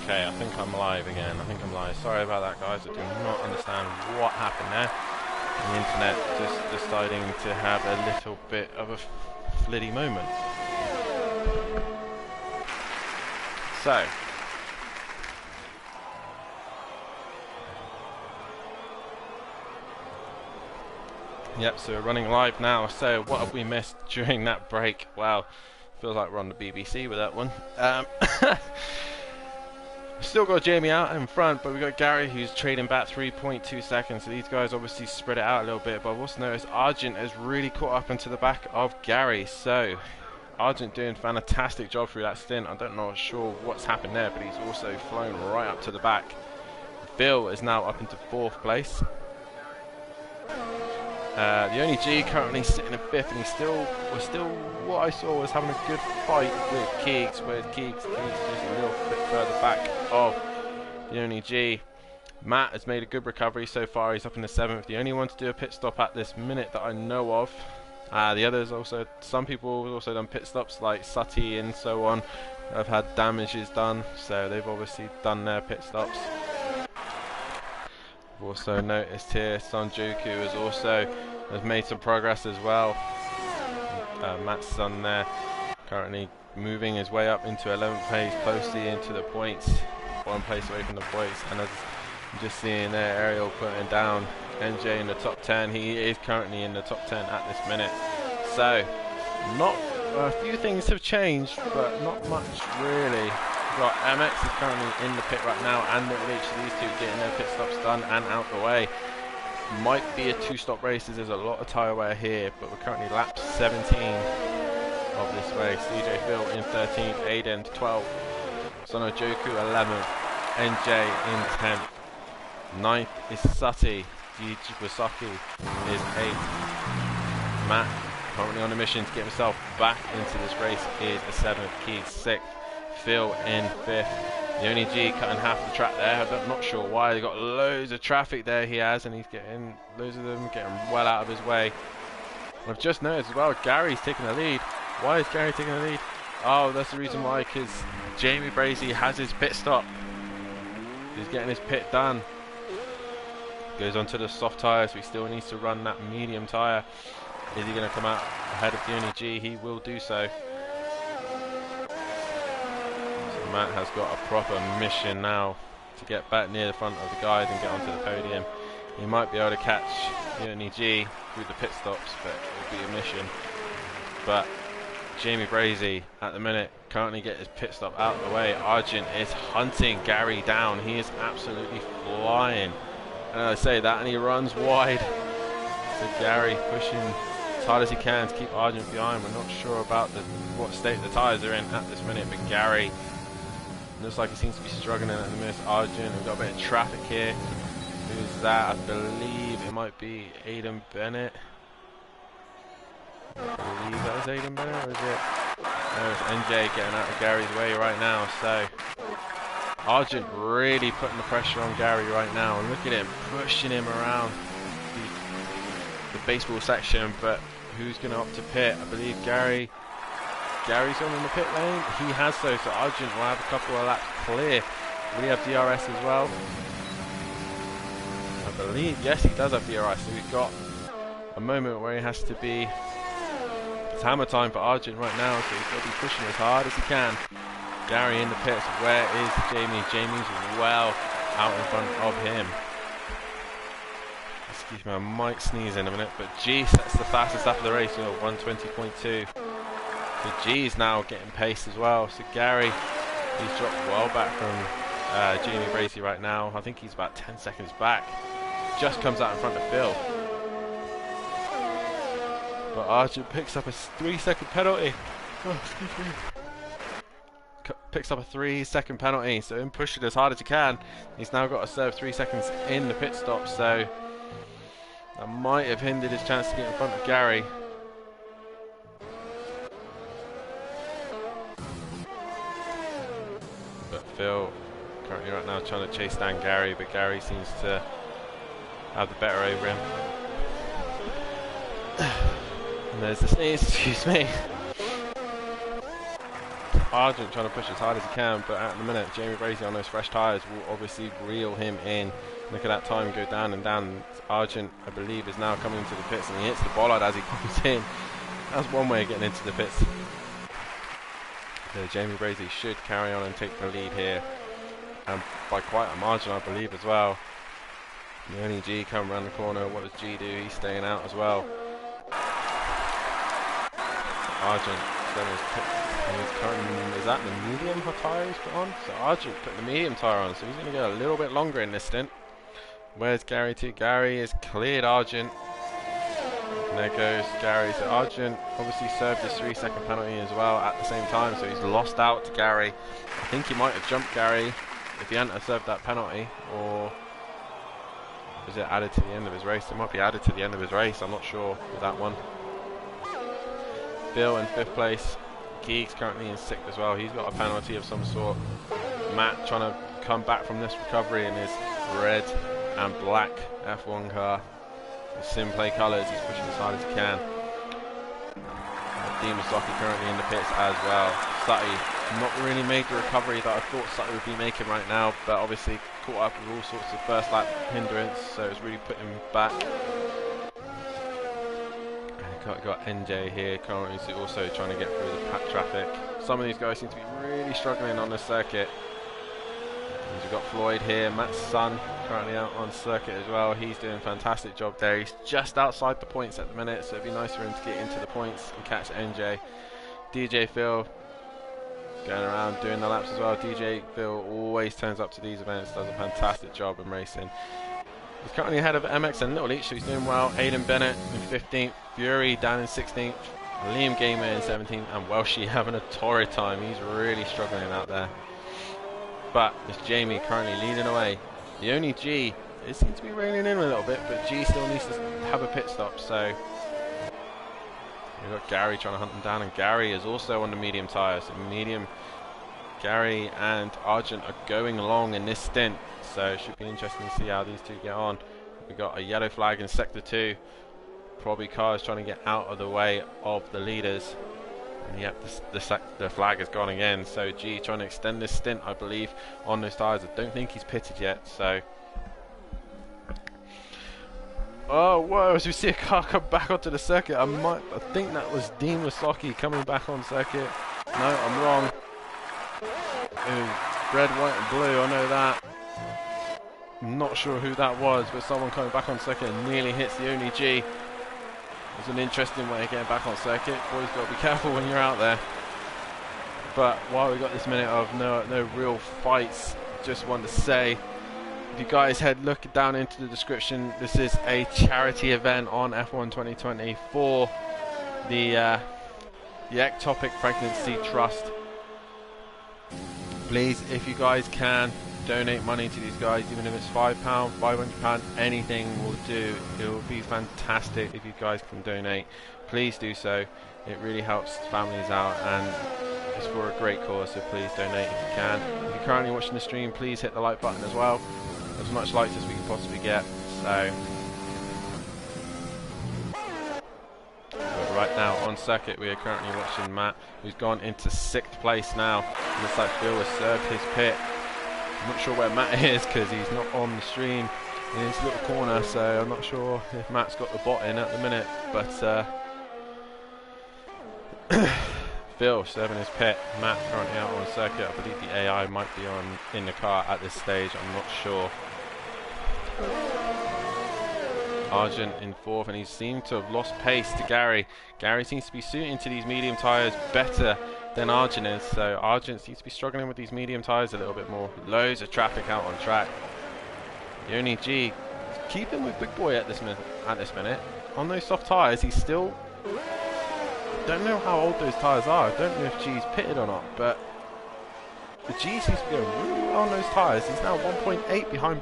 Okay, I think I'm live again. I think I'm live. Sorry about that, guys. I do not understand what happened there. The internet just deciding to have a little bit of a flitty moment. So, yep, so we're running live now. So what have we missed during that break? Wow, feels like we're on the BBC with that one. Still got Jamie out in front, but we've got Gary who's trading back 3.2 seconds. So these guys obviously spread it out a little bit, but I've also noticed Argent has really caught up into the back of Gary. So Argent doing a fantastic job through that stint. I'm not sure what's happened there, but he's also flown right up to the back. Phil is now up into 4th place. The only G currently sitting in 5th, and was still what I saw was having a good fight with Keegs, where Keegs just a little bit further back of the only G. Matt has made a good recovery so far. He's up in the 7th, the only one to do a pit stop at this minute that I know of. The others also, some people have also done pit stops like Sutty and so on, have had damages done, so they've obviously done their pit stops. I've also noticed here Sanjuku has made some progress as well. Matt's son there currently moving his way up into 11th place, closely into the points, 1 place away from the points. And as I'm just seeing there, Ariel putting down NJ in the top 10. He is currently in the top 10 at this minute. So not a few things have changed, but not much really. We've got MX is currently in the pit right now, and Little H, these two getting their pit stops done and out the way. Might be a 2-stop race as there's a lot of tyre wear here, but we're currently lap 17 of this race. DJ Phil in 13th, Aiden 12th, Sonojoku 11th, NJ in 10th, 9th is Sutty, Jibusaki is 8th. Matt, currently on a mission to get himself back into this race, is a 7th, Keys 6th, Phil in 5th. The only G cutting half the track there. I'm not sure why. They've got loads of traffic there he has, and he's getting loads of them getting well out of his way. And I've just noticed as well, Gary's taking the lead. Why is Gary taking the lead? Oh, that's the reason why, because Jamie Brazy has his pit stop. He's getting his pit done. Goes onto the soft tyre, so he still needs to run that medium tyre. Is he going to come out ahead of the only G? He will do so. Matt has got a proper mission now to get back near the front of the guys and get onto the podium. He might be able to catch the only G through the pit stops, but it will be a mission. But Jamie Brazy at the minute currently get his pit stop out of the way. Argent is hunting Gary down. He is absolutely flying. And I say that, and he runs wide. So Gary pushing as hard as he can to keep Argent behind. We're not sure about what state the tyres are in at this minute, but Gary looks like he seems to be struggling at the minute. Argent, we've got a bit of traffic here. Who's that? I believe it might be Aiden Bennett. I believe that was Aiden Bennett, or is it? No, it's NJ getting out of Gary's way right now. So Argent really putting the pressure on Gary right now. And look at him pushing him around the baseball section. But who's going to opt to pit? I believe Gary's on in the pit lane. He has so Argent will have a couple of laps clear. Will he have DRS as well? I believe, yes, he does have DRS. So we've got a moment where he has to be, it's hammer time for Argent right now, so he's got to be pushing as hard as he can. Gary in the pits. Where is Jamie? Jamie's well out in front of him. Excuse me, I might sneeze in a minute, but G sets the fastest lap of the race, 1:20.2. So G's now getting pace as well. So Gary, he's dropped well back from Jamie Bracy right now. I think he's about 10 seconds back. Just comes out in front of Phil. But Argent picks up a 3-second penalty. Oh, excuse me. Picks up a 3-second penalty. So him pushing as hard as he can. He's now got to serve 3 seconds in the pit stop. So that might have hindered his chance to get in front of Gary. Phil currently right now trying to chase down Gary, but Gary seems to have the better over him. And there's the sneeze, excuse me. Argent trying to push as hard as he can, but at the minute, Jamie Brazy on those fresh tyres will obviously reel him in. Look at that time go down and down. Argent, I believe, is now coming into the pits, and he hits the bollard as he comes in. That's one way of getting into the pits. So Jamie Brazy should carry on and take the lead here, and by quite a margin, I believe, as well. The only G coming around the corner. What does G do? He's staying out as well. Argent, is that the medium tyre he's put on? So Argent put the medium tyre on, so he's going to go a little bit longer in this stint. Where's Gary to? Gary has cleared Argent. And there goes Gary. So Argent obviously served his 3-second penalty as well at the same time, so he's lost out to Gary. I think he might have jumped Gary if he hadn't have served that penalty, or was it added to the end of his race? It might be added to the end of his race, I'm not sure with that one. Bill in 5th place. Geeks currently in 6th as well. He's got a penalty of some sort. Matt trying to come back from this recovery in his red and black F1 car. Simplay colours, he's pushing as hard as he can. Dean Masaki currently in the pits as well. Sutty not really made the recovery that I thought Sutty would be making right now, but obviously caught up with all sorts of first lap hindrance, so it's really put him back. Got NJ here currently also trying to get through the packed traffic. Some of these guys seem to be really struggling on this circuit. We've got Floyd here, Matt's son currently out on circuit as well. He's doing a fantastic job there. He's just outside the points at the minute, so it'd be nice for him to get into the points and catch NJ. DJ Phil going around doing the laps as well. DJ Phil always turns up to these events, does a fantastic job in racing. He's currently ahead of MX and Little Leach, so he's doing well. Aiden Bennett in 15th, Fury down in 16th, Liam Gamer in 17th, and Welshie having a torrid time. He's really struggling out there. But it's Jamie currently leading away. The only G, it seems to be raining in a little bit, but G still needs to have a pit stop, so we've got Gary trying to hunt him down, and Gary is also on the medium tyre, so medium. Gary and Argent are going along in this stint, so it should be interesting to see how these two get on. We've got a yellow flag in sector 2. Probably cars trying to get out of the way of the leaders. And yep, the flag has gone again. So G trying to extend this stint, I believe, on those tyres. I don't think he's pitted yet, so. Oh, whoa, as we see a car come back onto the circuit. I think that was Dean Wasaki coming back on circuit. No, I'm wrong. Red, white and blue, I know that. I'm not sure who that was, but someone coming back on circuit and nearly hits the only G. It's an interesting way of getting back on circuit. Boys, got to be careful when you're out there. But while we got this minute of no real fights, just want to say, if you guys look down into the description, this is a charity event on F1 2020 for the Ectopic Pregnancy Trust. Please, if you guys can, donate money to these guys, even if it's £5, £500, anything will do. It will be fantastic if you guys can donate. Please do so. It really helps families out, and it's for a great cause, so please donate if you can. If you're currently watching the stream, please hit the like button as well. As much likes as we can possibly get. So right now on circuit, we are currently watching Matt, who's gone into 6th place now. Looks like Phil has served his pit. I'm not sure where Matt is because he's not on the stream in his little corner, so I'm not sure if Matt's got the bot in at the minute. But Phil serving his pit. Matt currently out on circuit. I believe the AI might be in the car at this stage. I'm not sure. Argent in 4th, and he seemed to have lost pace to Gary. Gary seems to be suiting to these medium tyres better than Argent is, so Argent seems to be struggling with these medium tyres a little bit more. Loads of traffic out on track. The only G keeping with Big Boy at this minute. On those soft tyres, he's still. Don't know how old those tyres are. I don't know if G's pitted or not, but the G seems to be going really well on those tyres. He's now 1.8 behind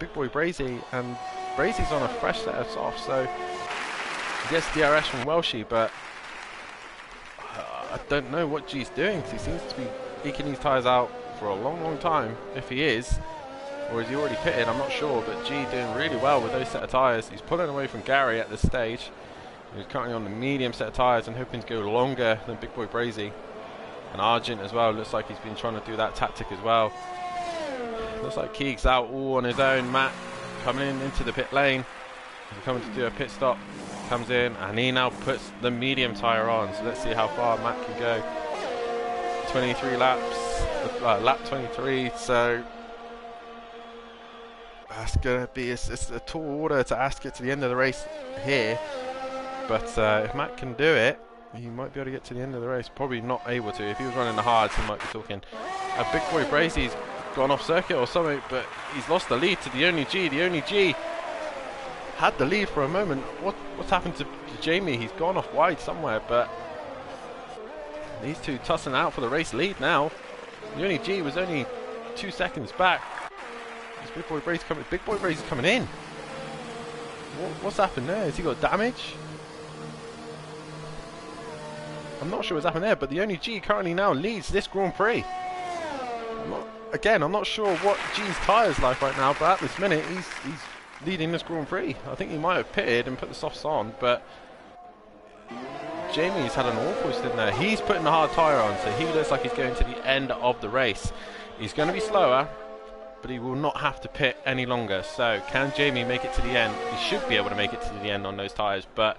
Big Boy Brazy, and Brazy's on a fresh set of softs, so he gets DRS from Welshie, but I don't know what G's doing, because he seems to be eking these tyres out for a long time, if he is, or is he already pitted, I'm not sure, but G doing really well with those set of tyres. He's pulling away from Gary at this stage. He's currently on the medium set of tyres and hoping to go longer than Big Boy Brazy. And Argent as well, looks like he's been trying to do that tactic as well. Looks like Keeg's out all on his own. Matt coming into the pit lane. He's coming to do a pit stop. Comes in and he now puts the medium tyre on. So let's see how far Matt can go. 23 laps, lap 23. So that's going to be it's a tall order to ask it to the end of the race here. But if Matt can do it, he might be able to get to the end of the race. Probably not able to. If he was running the hards, he might be talking. Big Boy Brazy's gone off circuit or something, but he's lost the lead to the only G. The only G had the lead for a moment. What's happened to Jamie? He's gone off wide somewhere, but these two tussling out for the race lead now. The only G was only 2 seconds back. This Big Boy Brazy coming. Big Boy Brazy's coming in. What's happened there? Has he got damage? I'm not sure what's happened there, but the only G currently now leads this Grand Prix. I'm not sure what G's tyres like right now, but at this minute he's leading this Grand Prix. I think he might have pitted and put the softs on, but Jamie's had an awful stint there. He's putting the hard tyre on, so he looks like he's going to the end of the race. He's going to be slower, but he will not have to pit any longer. So can Jamie make it to the end? He should be able to make it to the end on those tyres, but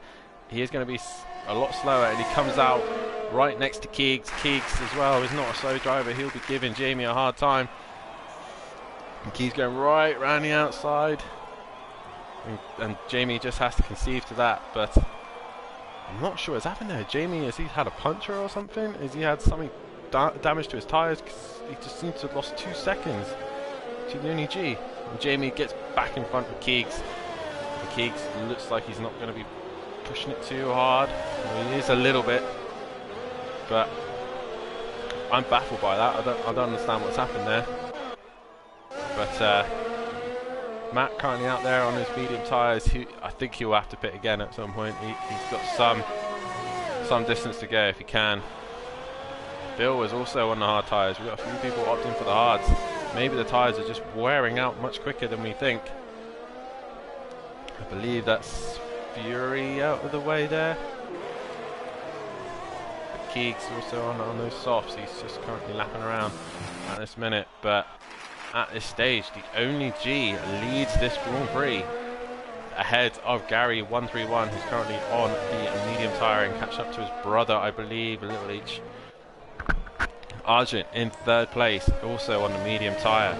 he is going to be a lot slower, and he comes out right next to Keegs. Keegs as well is not a slow driver. He'll be giving Jamie a hard time. And Keegs going right round the outside. And Jamie just has to concede to that, but I'm not sure what's happened there. Jamie, has he had a puncture or something? Has he had something damage to his tyres? Because he just seems to have lost 2 seconds to the only G. And Jamie gets back in front of Keegs. And Keegs looks like he's not going to be pushing it too hard. Well, he is a little bit, but I'm baffled by that. I don't understand what's happened there. But Matt currently out there on his medium tyres. I think he'll have to pit again at some point. He's got some distance to go if he can. Phil was also on the hard tyres. We've got a few people opting for the hards. Maybe the tyres are just wearing out much quicker than we think. I believe that's Fury out of the way there. But Keegs also on those softs. He's just currently lapping around at this minute, but at this stage the only G leads this Grand Prix ahead of Gary 131, who's currently on the medium tyre and catch up to his brother, I believe, a little each. Argent in third place, also on the medium tyre.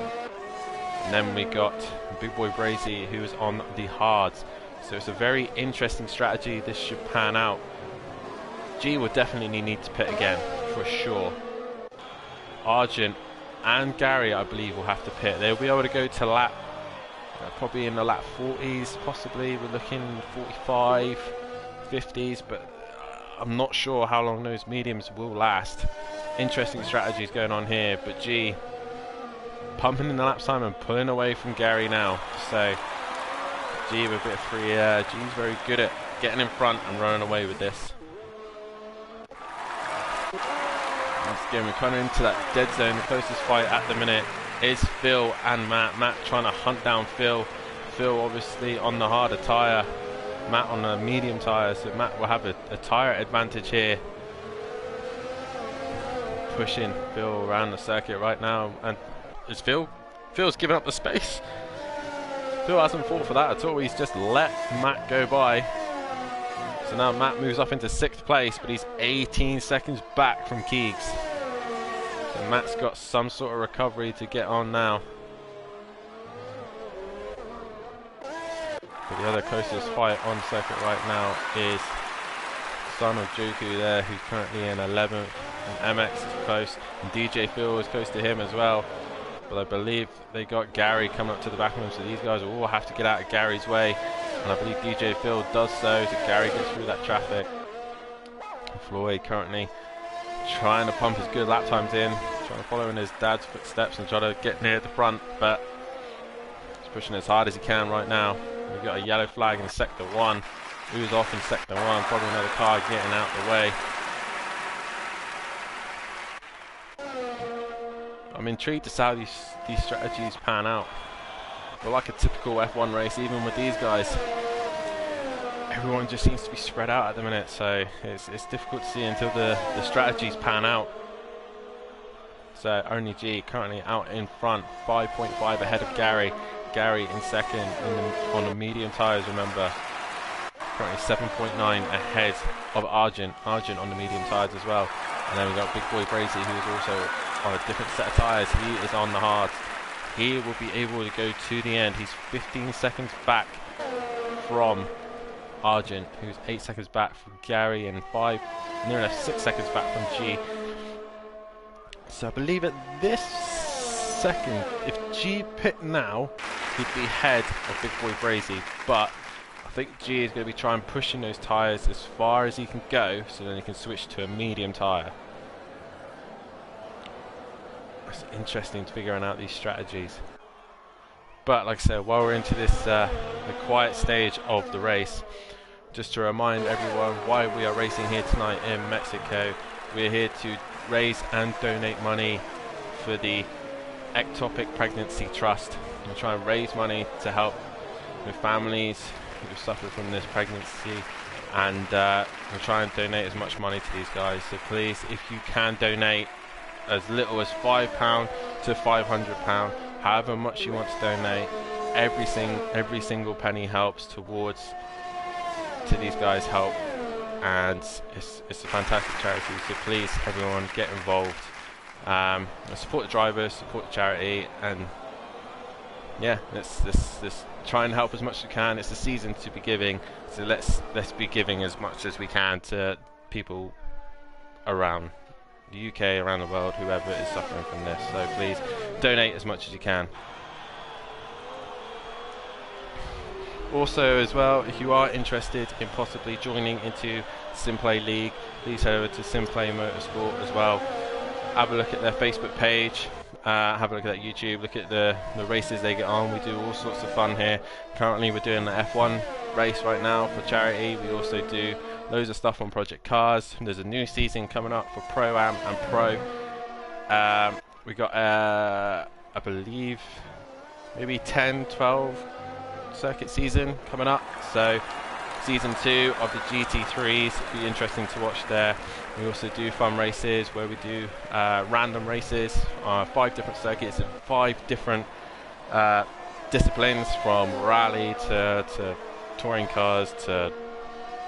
And then we got Big Boy Brazy, who's on the hards. So it's a very interesting strategy. This should pan out. G will definitely need to pit again, for sure. Argent and Gary, I believe, will have to pit. They'll be able to go to lap, probably in the lap 40s, possibly. We're looking 45, 50s, but I'm not sure how long those mediums will last. Interesting strategies going on here, but G pumping in the lap time and pulling away from Gary now. So G with a bit of free air. G's very good at getting in front and running away with this. Once again, we're kind of into that dead zone. The closest fight at the minute is Phil and Matt. Matt trying to hunt down Phil. Phil obviously on the harder tyre. Matt on the medium tyre, so Matt will have a tyre advantage here. Pushing Phil around the circuit right now. And is Phil's given up the space. Phil hasn't fought for that at all. He's just let Matt go by. So now Matt moves up into 6th place, but he's 18 seconds back from Keegs. So Matt's got some sort of recovery to get on now. But the other closest fight on circuit right now is Son of Joku there, who's currently in 11th. And MX is close. And DJ Phil is close to him as well. But I believe they got Gary coming up to the back of them, so these guys will all have to get out of Gary's way. And I believe DJ Phil does so Gary gets through that traffic. Floyd currently trying to pump his good lap times in, trying to follow in his dad's footsteps and try to get near the front, but he's pushing as hard as he can right now. We've got a yellow flag in sector 1. Who's off in sector 1? Probably another car getting out the way. I'm intrigued to see how these strategies pan out. But like a typical F1 race, even with these guys, everyone just seems to be spread out at the minute, so it's difficult to see until the strategies pan out. So only G currently out in front, 5.5 ahead of Gary. Gary in second on the medium tyres, remember. Currently 7.9 ahead of Argent. Argent on the medium tyres as well. And then we've got Big Boy Brazy, who is also on a different set of tyres. He is on the hards. He will be able to go to the end. He's 15 seconds back from Argent, who's 8 seconds back from Gary, and near enough 6 seconds back from G. So I believe at this second, if G pit now, he'd be ahead of Big Boy Brazy, but I think G is going to be trying pushing those tyres as far as he can go, so then he can switch to a medium tyre. It's interesting to figuring out these strategies. But like I said, while we're into this the quiet stage of the race, just to remind everyone why we are racing here tonight in Mexico. We're here to raise and donate money for the Ectopic Pregnancy Trust. We're trying to raise money to help with families who suffer from this pregnancy, and we're trying to donate as much money to these guys. So please, if you can donate as little as £5 to £500, however much you want to donate, every single penny helps towards to these guys' help, and it's a fantastic charity. So please, everyone, get involved. Support the drivers, support the charity, and yeah, let's try and help as much as we can. It's a season to be giving, so let's be giving as much as we can to people around the UK, around the world, whoever is suffering from this. So please donate as much as you can. Also as well, if you are interested in possibly joining into Simplay League, please head over to Simplay Motorsport as well. Have a look at their Facebook page, have a look at that YouTube, look at the races they get on. We do all sorts of fun here. Currently we're doing the F1 race right now for charity. We also do loads of stuff on Project Cars. There's a new season coming up for Pro-Am and Pro. We got I believe maybe 10, 12 circuit season coming up, so season 2 of the GT3s be interesting to watch there. We also do fun races where we do random races, 5 different circuits and 5 different disciplines, from rally to touring cars to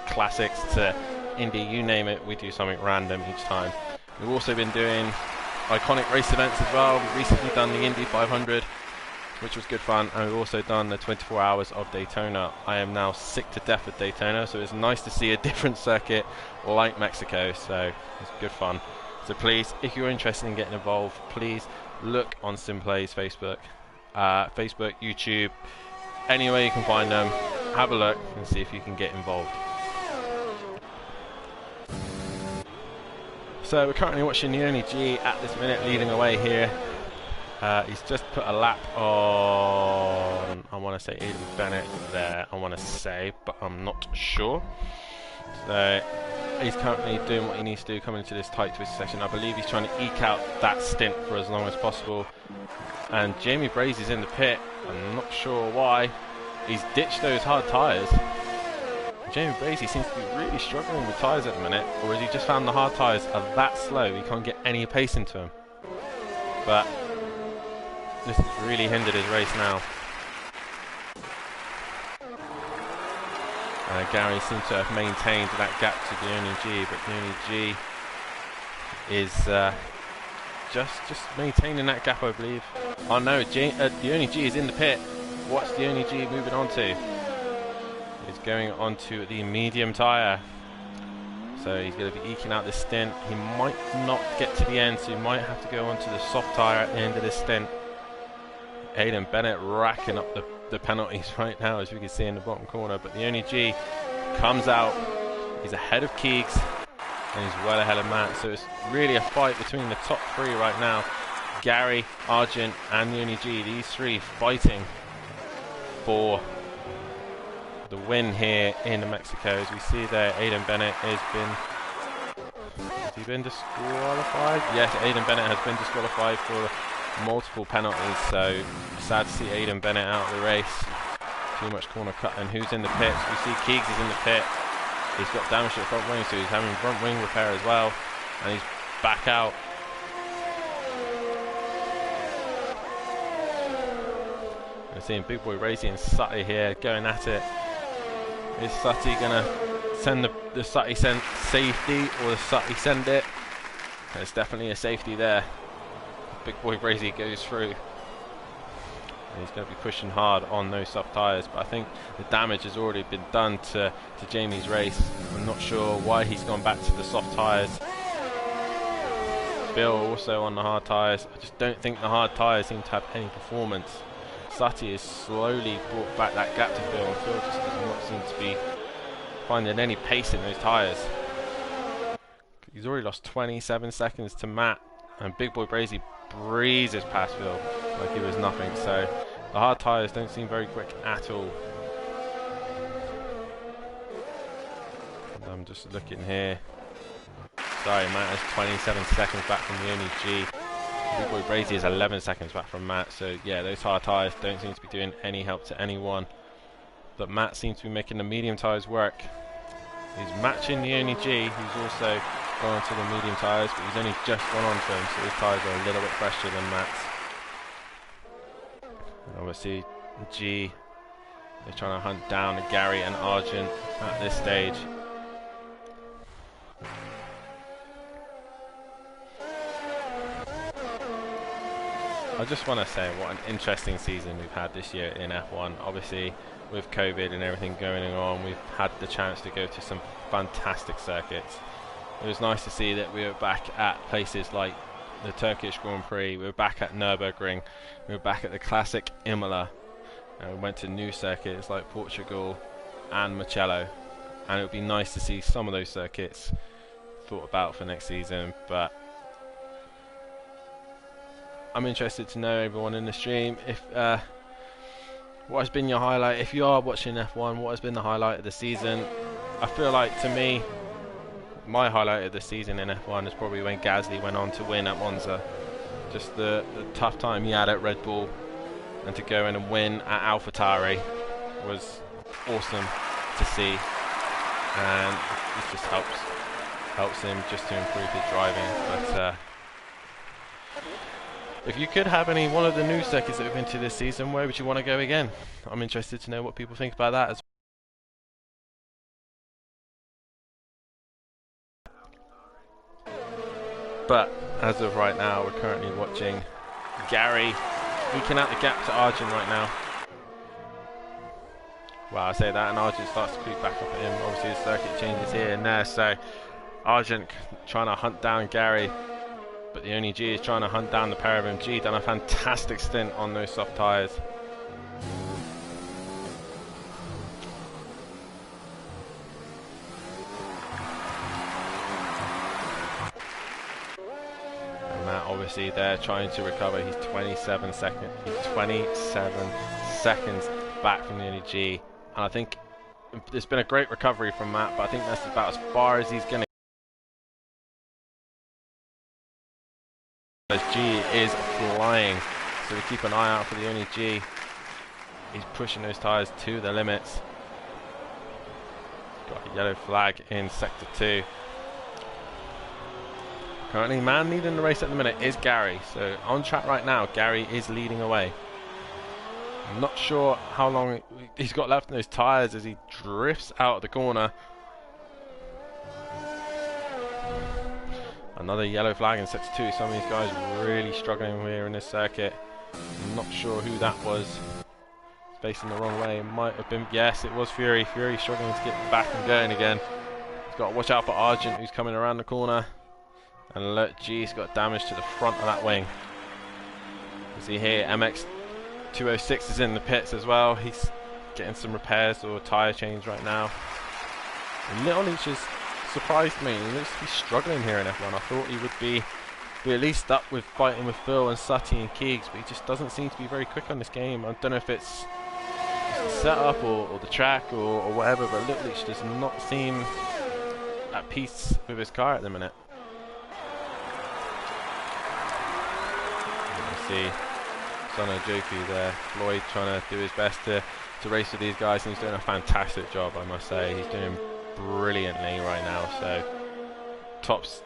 classics to Indy, you name it. We do something random each time. We've also been doing iconic race events as well. We've recently done the Indy 500, which was good fun, and we've also done the 24 hours of Daytona. I am now sick to death of Daytona, so it's nice to see a different circuit like Mexico, so it's good fun. So please, if you're interested in getting involved, please look on Simplay's Facebook, YouTube, anywhere you can find them. Have a look and see if you can get involved. So we're currently watching the only G at this minute leading away here. He's just put a lap on, I want to say Aiden Bennett there, I want to say, but I'm not sure. So he's currently doing what he needs to do coming into this tight twist section. I believe he's trying to eke out that stint for as long as possible. And Jamie Brazy's in the pit. I'm not sure why. He's ditched those hard tyres. Jamie Brazy seems to be really struggling with tyres at the minute, or has he just found the hard tyres are that slow he can't get any pace into them? But this has really hindered his race now. Gary seems to have maintained that gap to the only G, but the only G is just maintaining that gap, I believe. Oh no, the only G is in the pit. What's the only G moving on to? He's going on to the medium tyre. So he's going to be eking out this stint. He might not get to the end, so he might have to go on to the soft tyre at the end of this stint. Aiden Bennett racking up the penalties right now, as we can see in the bottom corner, but the only G comes out. He's ahead of Keegs and he's well ahead of Matt, so it's really a fight between the top 3 right now. Gary, Argent and the only G, these 3 fighting for the win here in Mexico. As we see there, Aiden Bennett has been disqualified? Yes, Aiden Bennett has been disqualified for multiple penalties, so sad to see Aiden Bennett out of the race. Too much corner cut. And who's in the pits? We see Keegs is in the pit. He's got damage to the front wing, so he's having front wing repair as well, and he's back out. seeing Big Boy Razy and Sutty here going at it. Is Sutty gonna send the Sutty send safety, or the Sutty send it? There's definitely a safety there. Big Boy Razy goes through. He's going to be pushing hard on those soft tyres, but I think the damage has already been done to Jamie's race. I'm not sure why he's gone back to the soft tyres. Phil also on the hard tyres. I just don't think the hard tyres seem to have any performance. Sutty has slowly brought back that gap to Phil, and Phil just does not seem to be finding any pace in those tyres. He's already lost 27 seconds to Matt, and Big Boy Brazy breezes past Phil like it was nothing. So the hard tyres don't seem very quick at all. And I'm just looking here. Sorry, Matt is 27 seconds back from the only G. Big Boy Brazy is 11 seconds back from Matt. So yeah, those hard tyres don't seem to be doing any help to anyone. But Matt seems to be making the medium tyres work. He's matching the only G, who's also gone to the medium tyres, but he's only just gone on to him, so his tyres are a little bit fresher than Matt's. And obviously, G, they're trying to hunt down Gary and Argent at this stage. I just want to say what an interesting season we've had this year in F1. Obviously, with COVID and everything going on, we've had the chance to go to some fantastic circuits. It was nice to see that we were back at places like the Turkish Grand Prix, we were back at Nürburgring, we were back at the classic Imola, and we went to new circuits like Portugal and Mugello, and it would be nice to see some of those circuits thought about for next season. But I'm interested to know, everyone in the stream, if what has been your highlight. If you are watching F1, what has been the highlight of the season? I feel like, to me, my highlight of the season in F1 is probably when Gasly went on to win at Monza. Just the tough time he had at Red Bull, and to go in and win at AlphaTauri was awesome to see, and it just helps him just to improve his driving. But if you could have one of the new circuits that we've been to this season, where would you want to go again? I'm interested to know what people think about that as well. But as of right now, we're currently watching Gary eking out the gap to Argent right now. Well, I say that, and Argent starts to creep back up at him. Obviously, his circuit changes here and there, so Argent trying to hunt down Gary, but the only G is trying to hunt down the pair of them. G done a fantastic stint on those soft tyres. Obviously they're trying to recover. He's 27 seconds back from the only G, and I think there's been a great recovery from Matt, but I think that's about as far as he's going to. As G is flying, so we keep an eye out for the only G. He's pushing those tyres to the limits. Got a yellow flag in sector 2. Currently, man leading the race at the minute is Gary. So on track right now, Gary is leading away. I'm not sure how long he's got left in those tyres as he drifts out of the corner. Another yellow flag in sector 2. Some of these guys really struggling here in this circuit. I'm not sure who that was. It's facing the wrong way. It might have been, yes, it was Fury. Fury struggling to get back and going again. He's got to watch out for Argent, who's coming around the corner. And look, G's got damage to the front of that wing. You see here, MX206 is in the pits as well. He's getting some repairs or tyre change right now. And Little Leach has surprised me. He looks to be struggling here in F1. I thought he would be at least up with fighting with Phil and Sutty and Keegs, but he just doesn't seem to be very quick on this game. I don't know if it's the setup or the track or whatever, but Little Leach does not seem at peace with his car at the minute. See Sono Joku there, Floyd trying to do his best to race with these guys, and he's doing a fantastic job, I must say. He's doing brilliantly right now, so tops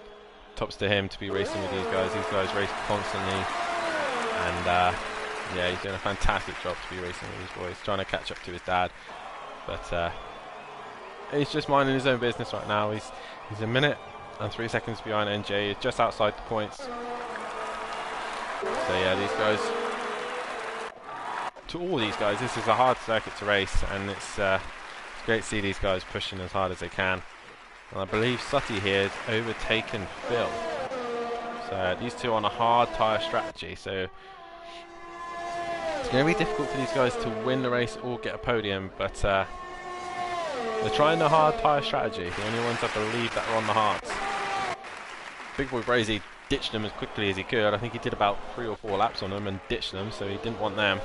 to him to be racing with these guys. These guys race constantly, and Yeah, he's doing a fantastic job to be racing with these boys, trying to catch up to his dad. But he's just minding his own business right now. He's a minute and 3 seconds behind NJ. He's just outside the points. So yeah, these guys, to all these guys, this is a hard circuit to race, and it's great to see these guys pushing as hard as they can. And I believe Sutty here has overtaken Phil. So these two on a hard tyre strategy. So it's going to be difficult for these guys to win the race or get a podium, but they're trying the hard tyre strategy. The only ones I believe that are on the hards. Big Boy Brazy ditched them as quickly as he could. I think he did about 3 or 4 laps on them and ditched them, so he didn't want them.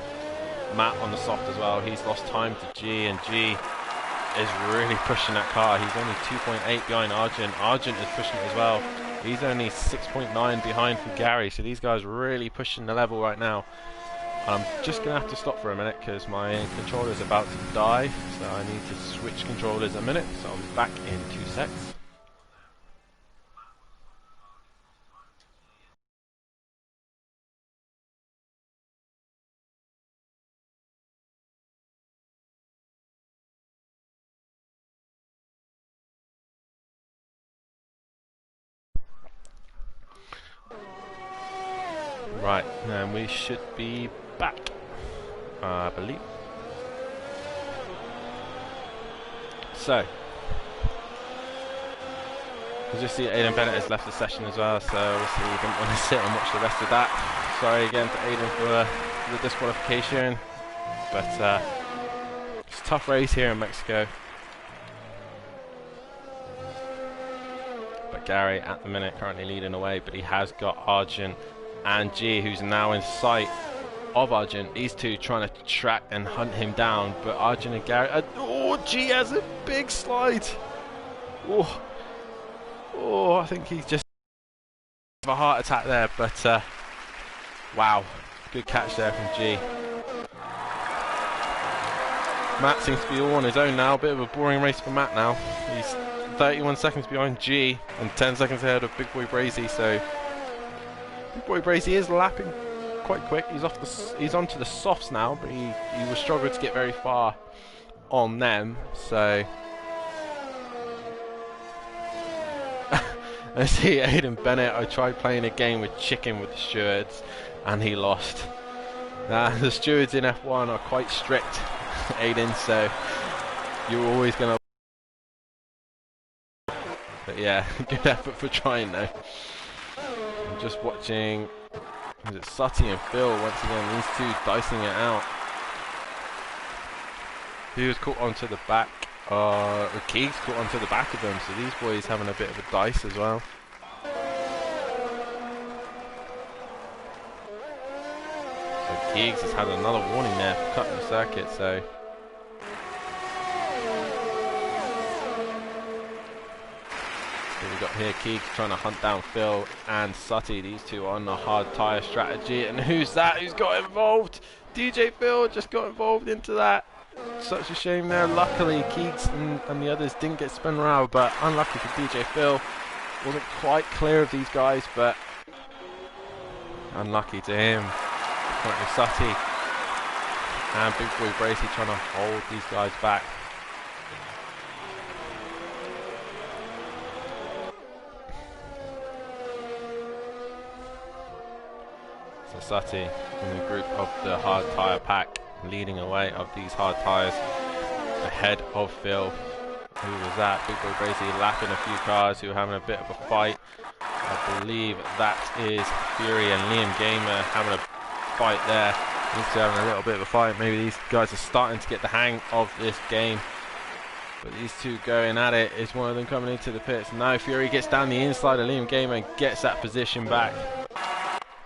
Matt on the soft as well. He's lost time to G, and G is really pushing that car. He's only 2.8 behind Argent. Argent is pushing it as well. He's only 6.9 behind from Gary, so these guys are really pushing the level right now. I'm just going to have to stop for a minute because my controller is about to die, so I need to switch controllers a minute, so I'll be back in 2 seconds. Right, and we should be back, I believe. So, you just see Aiden Bennett has left the session as well, so obviously he didn't want to sit and watch the rest of that. Sorry again to Aiden for the disqualification, but it's a tough race here in Mexico. But Gary at the minute currently leading away, but he has got Argent and G, who's now in sight of Argent. These two trying to track and hunt him down, but Argent and Gary, oh, G has a big slide. Oh, I think he's just a heart attack there, but wow, good catch there from G. Matt seems to be all on his own now. Bit of a boring race for Matt now. He's 31 seconds behind G and 10 seconds ahead of Big Boy Brazy, so Big Boy Brazy is lapping quite quick. He's onto the softs now, but he was struggling to get very far on them. So I see Aiden Bennett. I tried playing a game with chicken with the stewards, and he lost. The stewards in F1 are quite strict, Aiden. So you're always gonna. But yeah, good effort for trying though. I'm just watching, is it Sutty and Phil once again, these two dicing it out. He was caught onto the back, Keegs caught onto the back of them, so these boys having a bit of a dice as well. So Keegs has had another warning there for cutting the circuit, so we got here Keegs trying to hunt down Phil and Sutty. These two on a hard tyre strategy. And who's that? Who's got involved? DJ Phil just got involved into that. Such a shame there. Luckily Keegs and the others didn't get spun around, but unlucky for DJ Phil. Wasn't quite clear of these guys, but unlucky to him. Currently Sutty and Big Boy Bracy trying to hold these guys back. Sutty in the group of the hard tyre pack, leading away of these hard tyres ahead of Phil. Who was that? Big Boy Brazy lapping a few cars who are having a bit of a fight. I believe that is Fury and Liam Gamer having a fight there. These two having a little bit of a fight. Maybe these guys are starting to get the hang of this game. But these two going at it. Is one of them coming into the pits? No, Fury gets down the inside of Liam Gamer and gets that position back.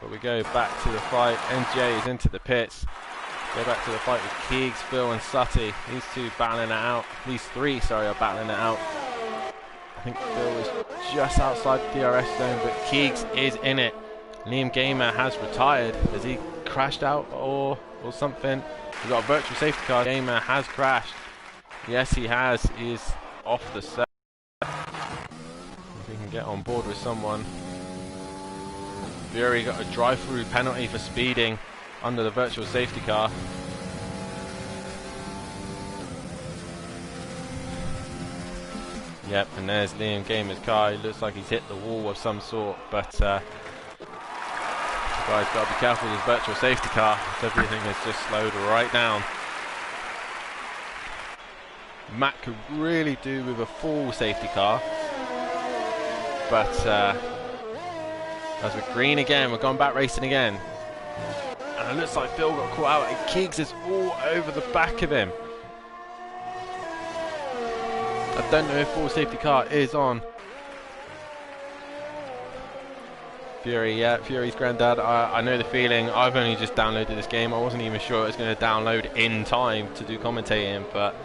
But we go back to the fight. NJ is into the pits. Go back to the fight with Keegs, Phil and Sutty. These two battling it out. These three, sorry, are battling it out. I think Phil is just outside the DRS zone, but Keegs is in it. Liam Gamer has retired. Has he crashed out or something? We've got a virtual safety car. Gamer has crashed. Yes, he has. He is off the set. If we can get on board with someone. Fury got a drive-through penalty for speeding. under the virtual safety car. Yep, and there's Liam Gamer's car. He looks like he's hit the wall of some sort, but guys, got to be careful with his virtual safety car. Everything is just slowed right down. Matt could really do with a full safety car, but as we're green again, we're going back racing again, and it looks like Phil got caught out, and Keegs is all over the back of him. I don't know if full safety car is on. Fury, yeah, Fury's granddad. I know the feeling. I've only just downloaded this game. I wasn't even sure it was going to download in time to do commentating, but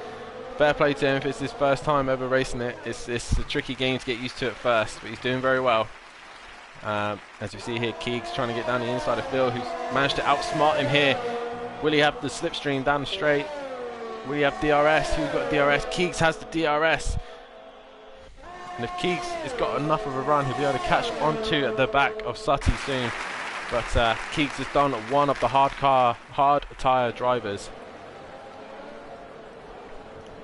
fair play to him if it's his first time ever racing it. It's a tricky game to get used to at first, but he's doing very well. As you see here, Keegs trying to get down the inside of Phil, who's managed to outsmart him here. Will he have the slipstream down the straight? Will he have DRS? Who's got DRS? Keegs has the DRS. And if Keegs has got enough of a run, he'll be able to catch onto the back of Sutty soon. But Keegs has done one of the hard tyre drivers.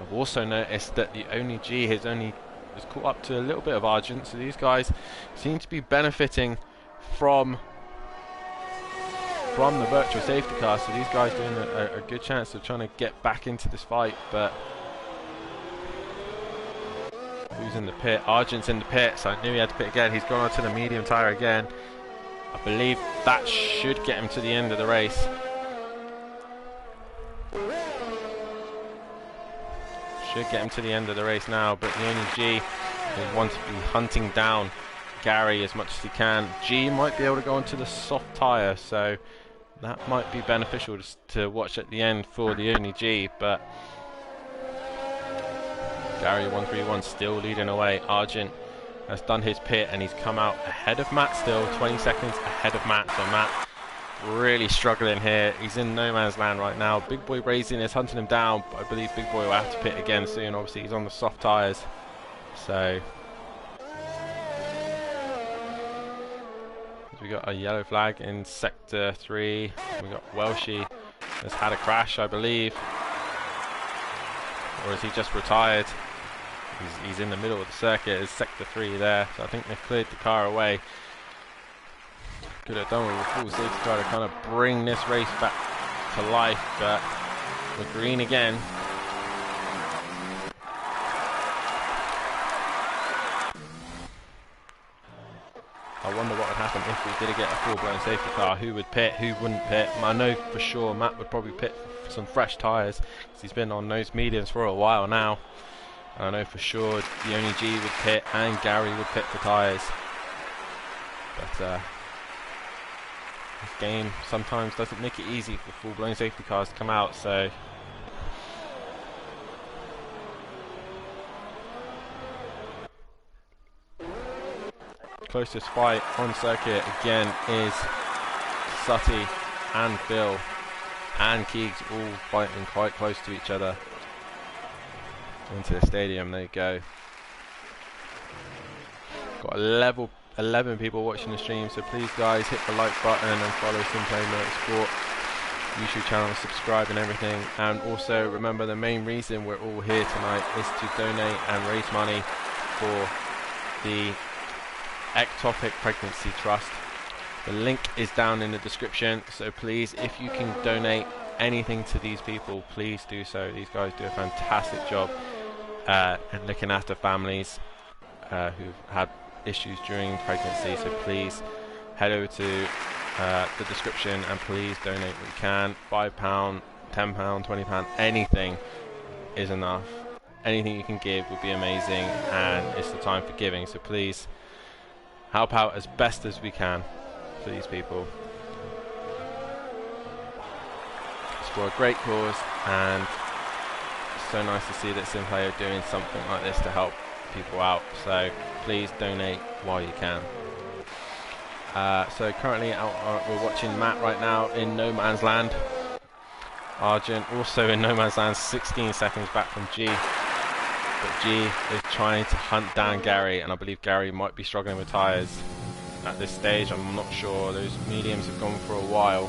I've also noticed that the Only G has caught up to a little bit of Argent, so these guys seem to be benefiting from the virtual safety car. So these guys doing a good chance of trying to get back into this fight. But who's in the pit? Argent's in the pit, so I knew he had to pit again. He's gone onto the medium tyre again. I believe that should get him to the end of the race. Should get him to the end of the race now, but the Only G wants to be hunting down Gary as much as he can. G might be able to go onto the soft tyre, so that might be beneficial to watch at the end for the Only G, but Gary 131 still leading away. Argent has done his pit and he's come out ahead of Matt still, 20 seconds ahead of Matt, so Matt really struggling here. He's in no man's land right now. Big Boy Racing is hunting him down, but I believe Big Boy will have to pit again soon. Obviously he's on the soft tyres, so we got a yellow flag in sector 3. We got Welshie has had a crash, I believe, or is he just retired? He's in the middle of the circuit. Is sector 3 there, so I think they've cleared the car away. Could have done with a full safety car to kind of bring this race back to life, but we're green again. I wonder what would happen if we did get a full-blown safety car. Who would pit, who wouldn't pit? I know for sure Matt would probably pit for some fresh tyres, because he's been on those mediums for a while now. And I know for sure the Only G would pit and Gary would pit for tyres. But this game sometimes doesn't make it easy for full-blown safety cars to come out, so closest fight on circuit again is Sutty and Phil and Keegs all fighting quite close to each other. Into the stadium, there you go. Got 11 people watching the stream, so please guys hit the like button and follow Simplay Motorsport YouTube channel, subscribe and everything. And also remember, the main reason we're all here tonight is to donate and raise money for the Ectopic Pregnancy Trust. The link is down in the description, so please, if you can donate anything to these people, please do so. These guys do a fantastic job in looking after families who've had issues during pregnancy, so please head over to the description and please donate what you can. £5, £10, £20, anything is enough. Anything you can give would be amazing, and it's the time for giving, so please help out as best as we can for these people. It's for a great cause, and it's so nice to see that Simplay are doing something like this to help people out, so please donate while you can. So currently we're watching Matt right now in no man's land. Argent also in no man's land, 16 seconds back from G, but G is trying to hunt down Gary, and I believe Gary might be struggling with tyres at this stage. I'm not sure, those mediums have gone for a while.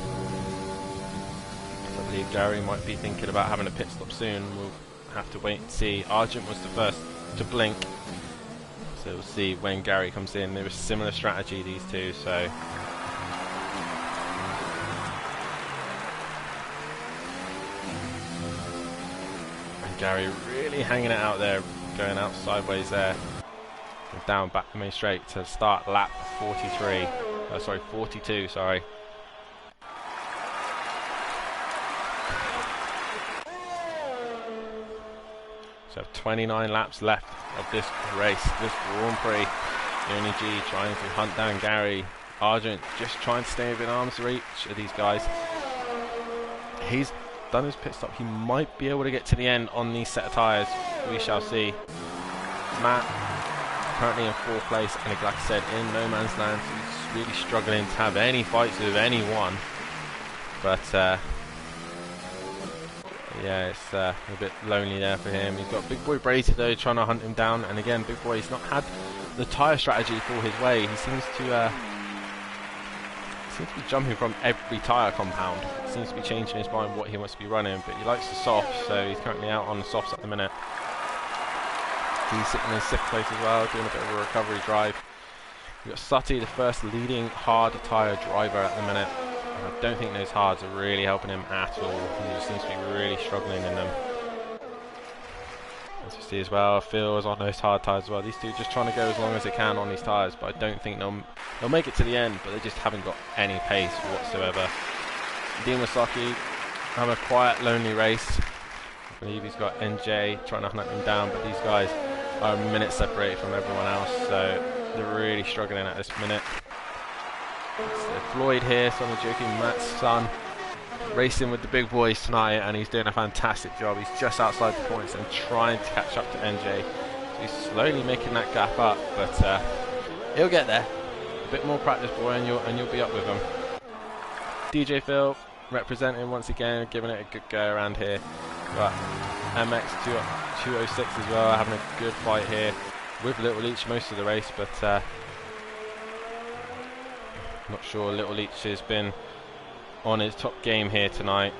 believe Gary might be thinking about having a pit stop soon. We'll have to wait and see. Argent was the first to blink, so we'll see when Gary comes in. There was similar strategy, these two, so Gary really hanging it out there, going out sideways there, and down back the main straight to start lap 42, sorry. So 29 laps left of this race, this Grand Prix. Only G trying to hunt down Gary. Argent just trying to stay within arm's reach of these guys. He's done his pit stop. He might be able to get to the end on these set of tyres. We shall see. Matt currently in 4th place, and like I said, in no man's land. He's really struggling to have any fights with anyone. But yeah, it's a bit lonely there for him. He's got Big Boy Brady though trying to hunt him down, and again, Big Boy's not had the tyre strategy for his way. He seems to be jumping from every tyre compound. He seems to be changing his mind what he wants to be running, but he likes the softs, so he's currently out on the softs at the minute. He's sitting in 6th place as well, doing a bit of a recovery drive. We've got Sutty, the first leading hard tyre driver at the minute. And I don't think those hards are really helping him at all. He just seems to be really struggling in them. As you see as well, Phil's on those hard tyres as well. These two just trying to go as long as they can on these tyres, but I don't think they'll make it to the end, but they just haven't got any pace whatsoever. Dean Wasaki having a quiet, lonely race. I believe he's got NJ trying to hunt him down, but these guys are a minute separated from everyone else, so they're really struggling at this minute. Floyd here, son of Joking, Matt's son, racing with the big boys tonight, and he's doing a fantastic job. He's just outside the points and trying to catch up to NJ. So he's slowly making that gap up, but he'll get there. A bit more practice, boy, and you'll be up with him. DJ Phil representing once again, giving it a good go around here. But MX 206 as well, having a good fight here with Little Leach most of the race, but not sure Little Leach has been on his top game here tonight.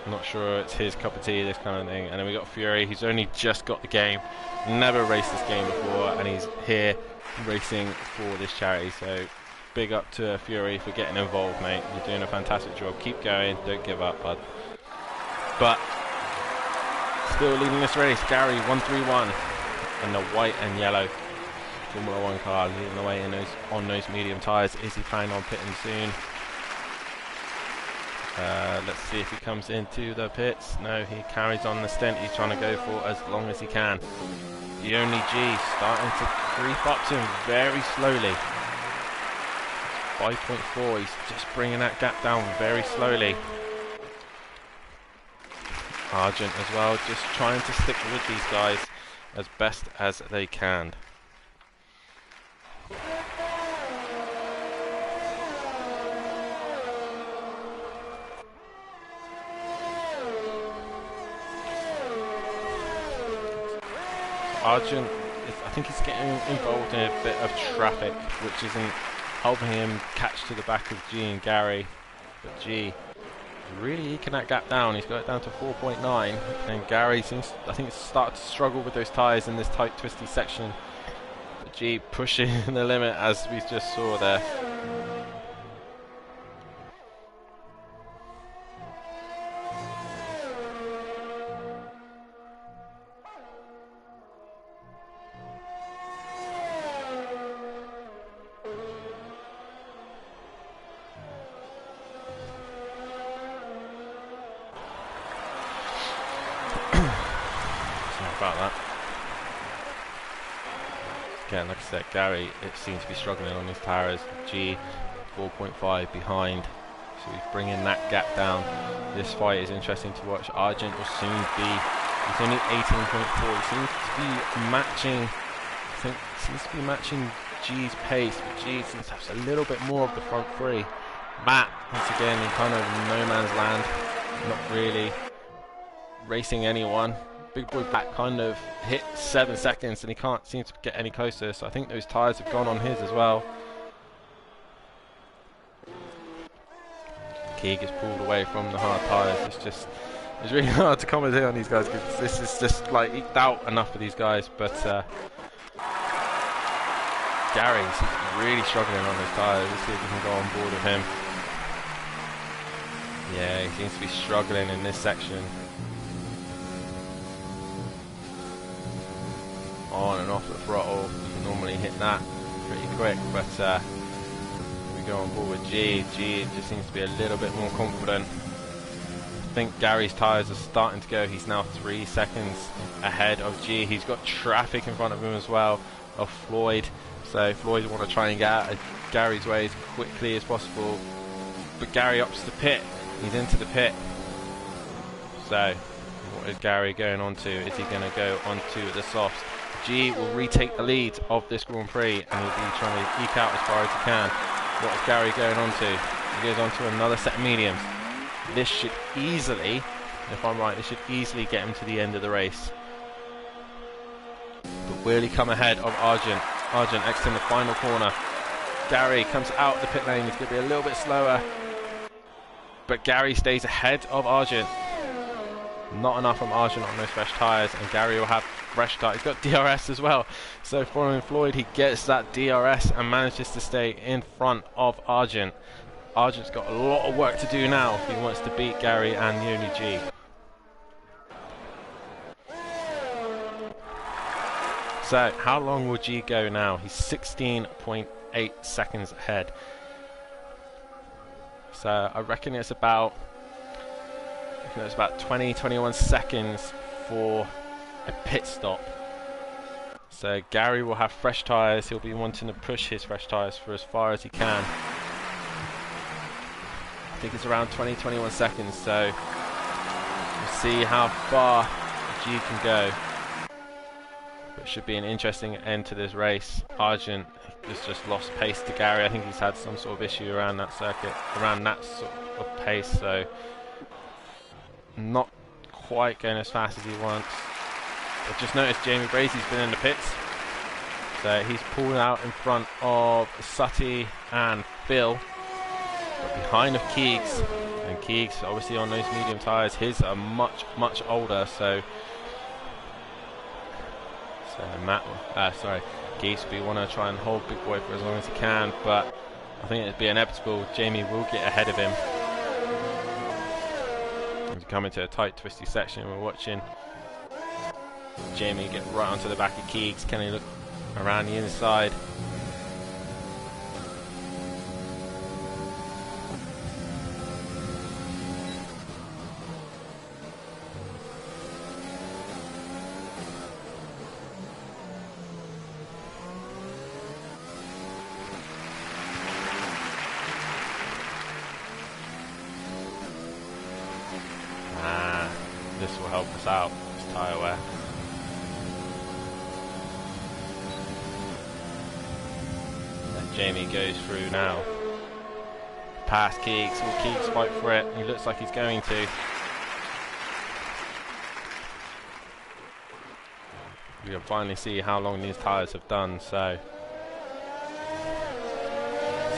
I'm not sure it's his cup of tea, this kind of thing. And then we got Fury, who's only just got the game, never raced this game before, and he's here racing for this charity. So big up to Fury for getting involved, mate. You're doing a fantastic job. Keep going, don't give up, bud. But still leading this race, Gary 131 and the white and yellow Formula 1 car leading the way in on those medium tyres. Is he planning on pitting soon? Let's see if he comes into the pits. No, he carries on the stint he's trying to go for as long as he can. The only G starting to creep up to him very slowly. 5.4, he's just bringing that gap down very slowly. Argent as well, just trying to stick with these guys as best as they can. Argent, I think he's getting involved in a bit of traffic, which isn't helping him catch to the back of G and Gary. But G really eking that gap down. He's got it down to 4.9, and Gary seems, I think, started to struggle with those tyres in this tight, twisty section. But G pushing the limit as we just saw there. About that. Again, like I said, Gary, it seems to be struggling on his tyres. G 4.5 behind, so he's bringing that gap down. This fight is interesting to watch. Argent will soon be, he's only 18.4. He seems to be matching, I think, seems to be matching G's pace, but G seems to have a little bit more of the front three. Matt, once again, in kind of no man's land, not really racing anyone. Big Boy back kind of hit 7 seconds and he can't seem to get any closer, so I think those tyres have gone on his as well. Key gets pulled away from the hard tyres. It's really hard to commentate on these guys because this is just like eked out enough for these guys. But Gary's really struggling on his tyres. Let's see if we can go on board with him. Yeah, he seems to be struggling in this section. On and off the throttle, you can normally hit that pretty quick, but we go on board with G just seems to be a little bit more confident. I think Gary's tyres are starting to go. He's now 3 seconds ahead of G. He's got traffic in front of him as well, of Floyd, so Floyd want to try and get out of Gary's way as quickly as possible, but Gary opts to pit. He's into the pit. So what is Gary going on to? Is he going to go onto the softs? G will retake the lead of this Grand Prix and he'll be trying to eke out as far as he can. What is Gary going on to? He goes on to another set of mediums. This should easily, if I'm right, this should easily get him to the end of the race. But will he come ahead of Argent? Argent exiting the final corner. Gary comes out the pit lane. He's going to be a little bit slower, but Gary stays ahead of Argent. Not enough from Argent on those fresh tyres, and Gary will have fresh tyres. He's got DRS as well, so following Floyd, he gets that DRS and manages to stay in front of Argent. Argent's got a lot of work to do now if he wants to beat Gary and Yoni G. So how long will G go now? He's 16.8 seconds ahead. So I reckon it's about 20-21 seconds for a pit stop. So Gary will have fresh tyres. He'll be wanting to push his fresh tyres for as far as he can. I think it's around 20-21 seconds, so we'll see how far G can go. But it should be an interesting end to this race. Argent has just lost pace to Gary. I think he's had some sort of issue around that circuit, around that sort of pace, so not quite going as fast as he wants. I've just noticed Jamie Brazy's been in the pits, so he's pulled out in front of Sutty and Phil, but behind of Keegs, and Keegs obviously on those medium tyres. His are much older, so Keegs will want to try and hold Big Boy for as long as he can, but I think it'd be inevitable. Jamie will get ahead of him. As we come into a tight, twisty section, we're watching Jamie get right onto the back of Keegs. Can he look around the inside? This will help us out, this tyre wear. And Jamie goes through now. Past Keegs. Will Keegs fight for it? He looks like he's going to. We can finally see how long these tyres have done. So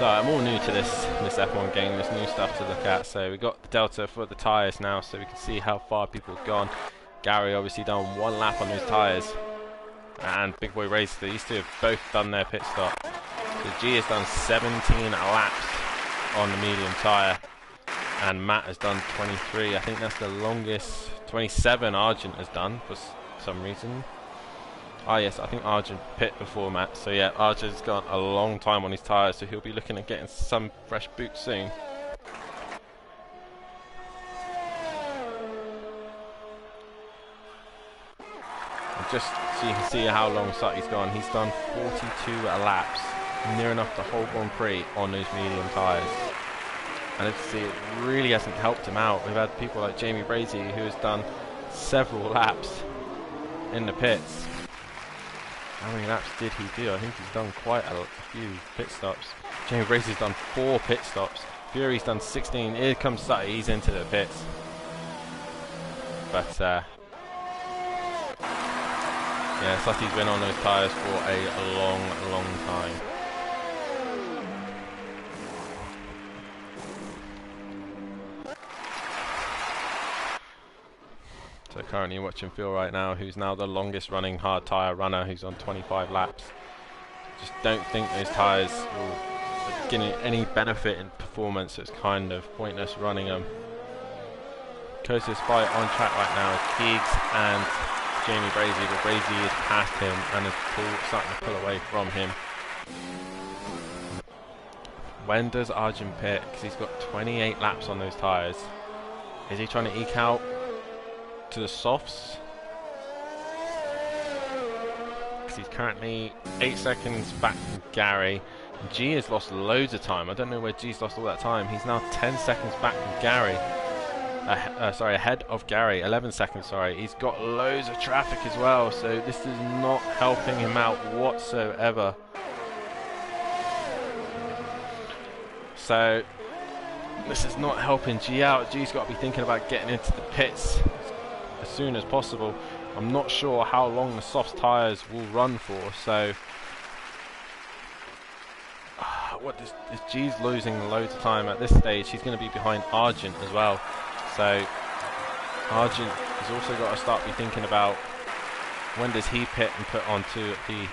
I'm all new to this F1 game. There's new stuff to look at. So we got the delta for the tyres now, so we can see how far people have gone. Gary obviously done 1 lap on those tyres, and Big Boy Racer, these two have both done their pit stop. So G has done 17 laps on the medium tyre, and Matt has done 23. I think that's the longest. 27 Argent has done for some reason. Ah yes, I think Argent pit before Matt. So yeah, Argent's got a long time on his tyres, so he'll be looking at getting some fresh boots soon. And just so you can see how long Sutty's gone, he's done 42 laps, near enough the whole Grand Prix on those medium tyres. And as you see, it really hasn't helped him out. We've had people like Jamie Brazy, who has done several laps in the pits. How many laps did he do? I think he's done quite a few pit stops. Jamie Brazy's done 4 pit stops. Fury's done 16. Here comes Sutty, he's into the pits. But yeah, Sutty's been on those tyres for a long time. currently watching Phil right now, who's now the longest running hard tyre runner, who's on 25 laps. Just don't think those tyres will get any benefit in performance, so it's kind of pointless running them. Closest fight on track right now is Keegs and Jamie Brazy, but Brazy is past him and is starting to pull away from him. When does Arjun pit? Because he's got 28 laps on those tyres. Is he trying to eke out to the softs? Because he's currently 8 seconds back from Gary. G has lost loads of time. I don't know where G's lost all that time. He's now 10 seconds back from Gary. Sorry, ahead of Gary. 11 seconds, sorry. He's got loads of traffic as well, so this is not helping him out whatsoever. So this is not helping G out. G's got to be thinking about getting into the pits as soon as possible. I'm not sure how long the soft tyres will run for, so if G's losing loads of time at this stage, he's going to be behind Argent as well. So Argent has also got to start be thinking about when does he pit and put onto the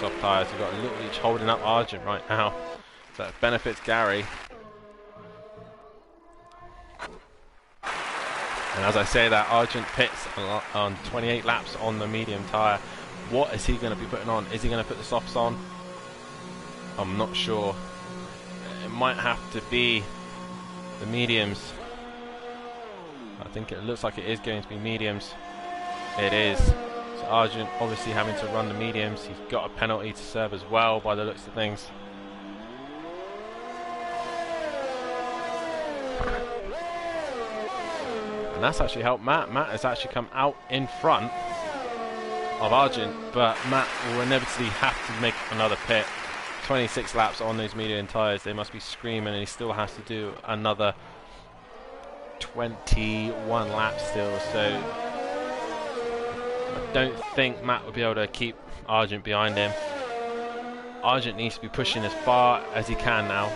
soft tyres. We've got Little Leach holding up Argent right now, so it benefits Gary. And as I say that, Argent pits on 28 laps on the medium tyre. What is he going to be putting on? Is he going to put the softs on? I'm not sure. It might have to be the mediums. I think it looks like it is going to be mediums. It is. So Argent obviously having to run the mediums. He's got a penalty to serve as well by the looks of things. And that's actually helped Matt. Matt has actually come out in front of Argent, but Matt will inevitably have to make another pit. 26 laps on those medium tyres. They must be screaming, and he still has to do another 21 laps still. So I don't think Matt will be able to keep Argent behind him. Argent needs to be pushing as far as he can now.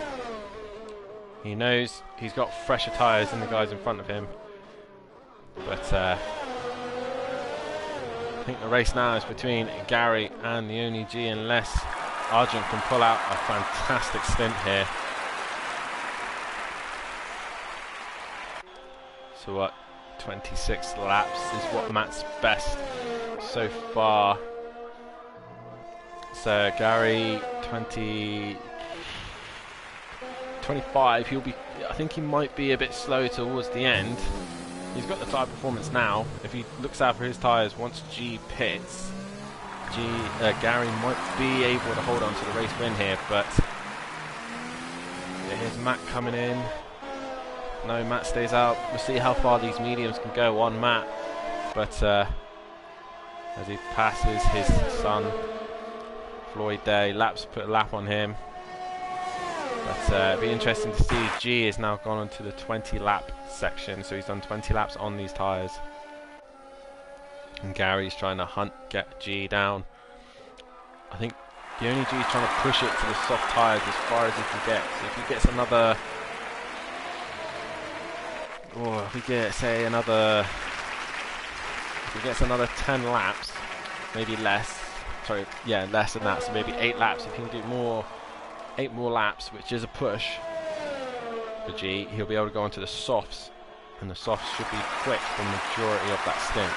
He knows he's got fresher tyres than the guys in front of him. But I think the race now is between Gary and the only G, unless Argent can pull out a fantastic stint here. So what, 26 laps is what Matt's best so far. So Gary 25, he'll be, I think he might be a bit slow towards the end. He's got the tyre performance now. If he looks out for his tyres once G pits, Gary might be able to hold on to the race win here, but here's Matt coming in. No, Matt stays out. We'll see how far these mediums can go on Matt, but as he passes his son Floyd Day, put a lap on him. But it'll be interesting to see. G is now gone on to the 20 lap section, so he's done 20 laps on these tyres. And Gary's trying to get G down. I think the only G is trying to push it to the soft tyres as far as he can get. So if he gets another, if he gets another 10 laps, maybe less. Sorry, yeah, less than that. So maybe 8 laps. If he can do 8 more laps, which is a push for G, he'll be able to go onto the softs, and the softs should be quick for the majority of that stint.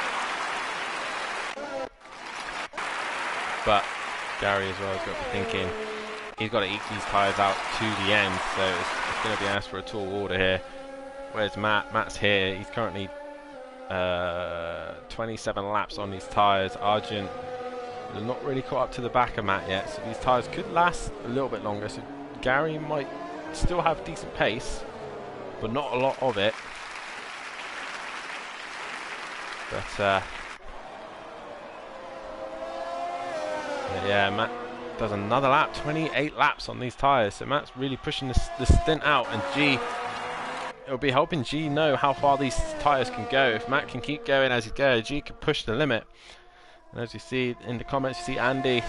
But Gary as well has got to be thinking he's got to eke these tyres out to the end, so it's going to be asked for a tall order here. Where's Matt? Matt's here. He's currently 27 laps on these tyres. Argent is not really caught up to the back of Matt yet, so these tyres could last a little bit longer. So Gary might still have decent pace, but not a lot of it. But yeah, Matt does another lap. 28 laps on these tyres, so Matt's really pushing the stint out, and G, it'll be helping G know how far these tyres can go. If Matt can keep going as he goes, G can push the limit. And as you see in the comments, you see Andy,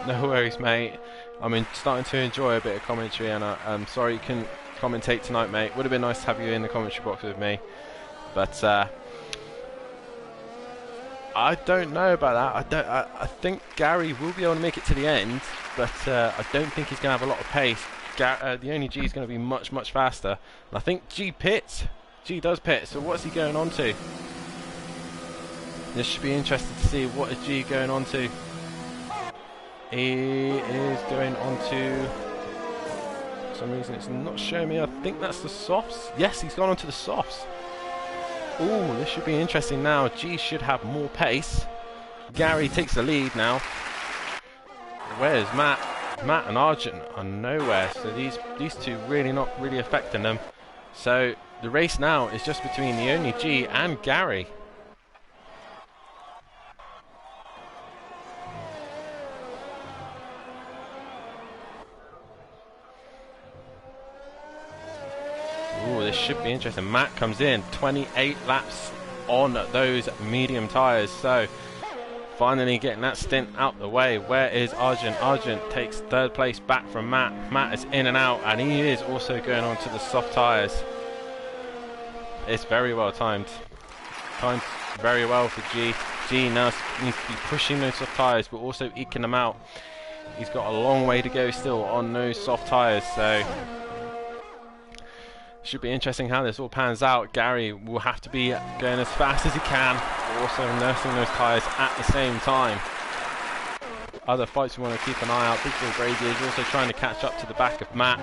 no worries mate, I'm starting to enjoy a bit of commentary, and I'm sorry you couldn't commentate tonight mate. Would have been nice to have you in the commentary box with me, but I don't know about that. I think Gary will be able to make it to the end, but I don't think he's going to have a lot of pace. The only G is going to be much faster. And I think G pits. G does pit. So what's he going on to? This should be interesting to see what is G going on to. He is going on to. For some reason it's not showing me. I think that's the softs. Yes, he's gone on to the softs. Ooh, this should be interesting now. G should have more pace. Gary takes the lead now. Where's Matt? Matt and Argent are nowhere. So these two really not really affecting them. So the race now is just between the only G and Gary. Ooh, this should be interesting. Matt comes in, 28 laps on those medium tyres. So finally getting that stint out the way. Where is Argent? Argent takes third place back from Matt. Matt is in and out, and he is also going on to the soft tyres. It's very well timed. Timed very well for G. G now needs to be pushing those soft tyres, but also eking them out. He's got a long way to go still on those soft tyres, so should be interesting how this all pans out. Gary will have to be going as fast as he can, but also nursing those tyres at the same time. Other fights we want to keep an eye out. Big Boy Brazy is also trying to catch up to the back of Matt.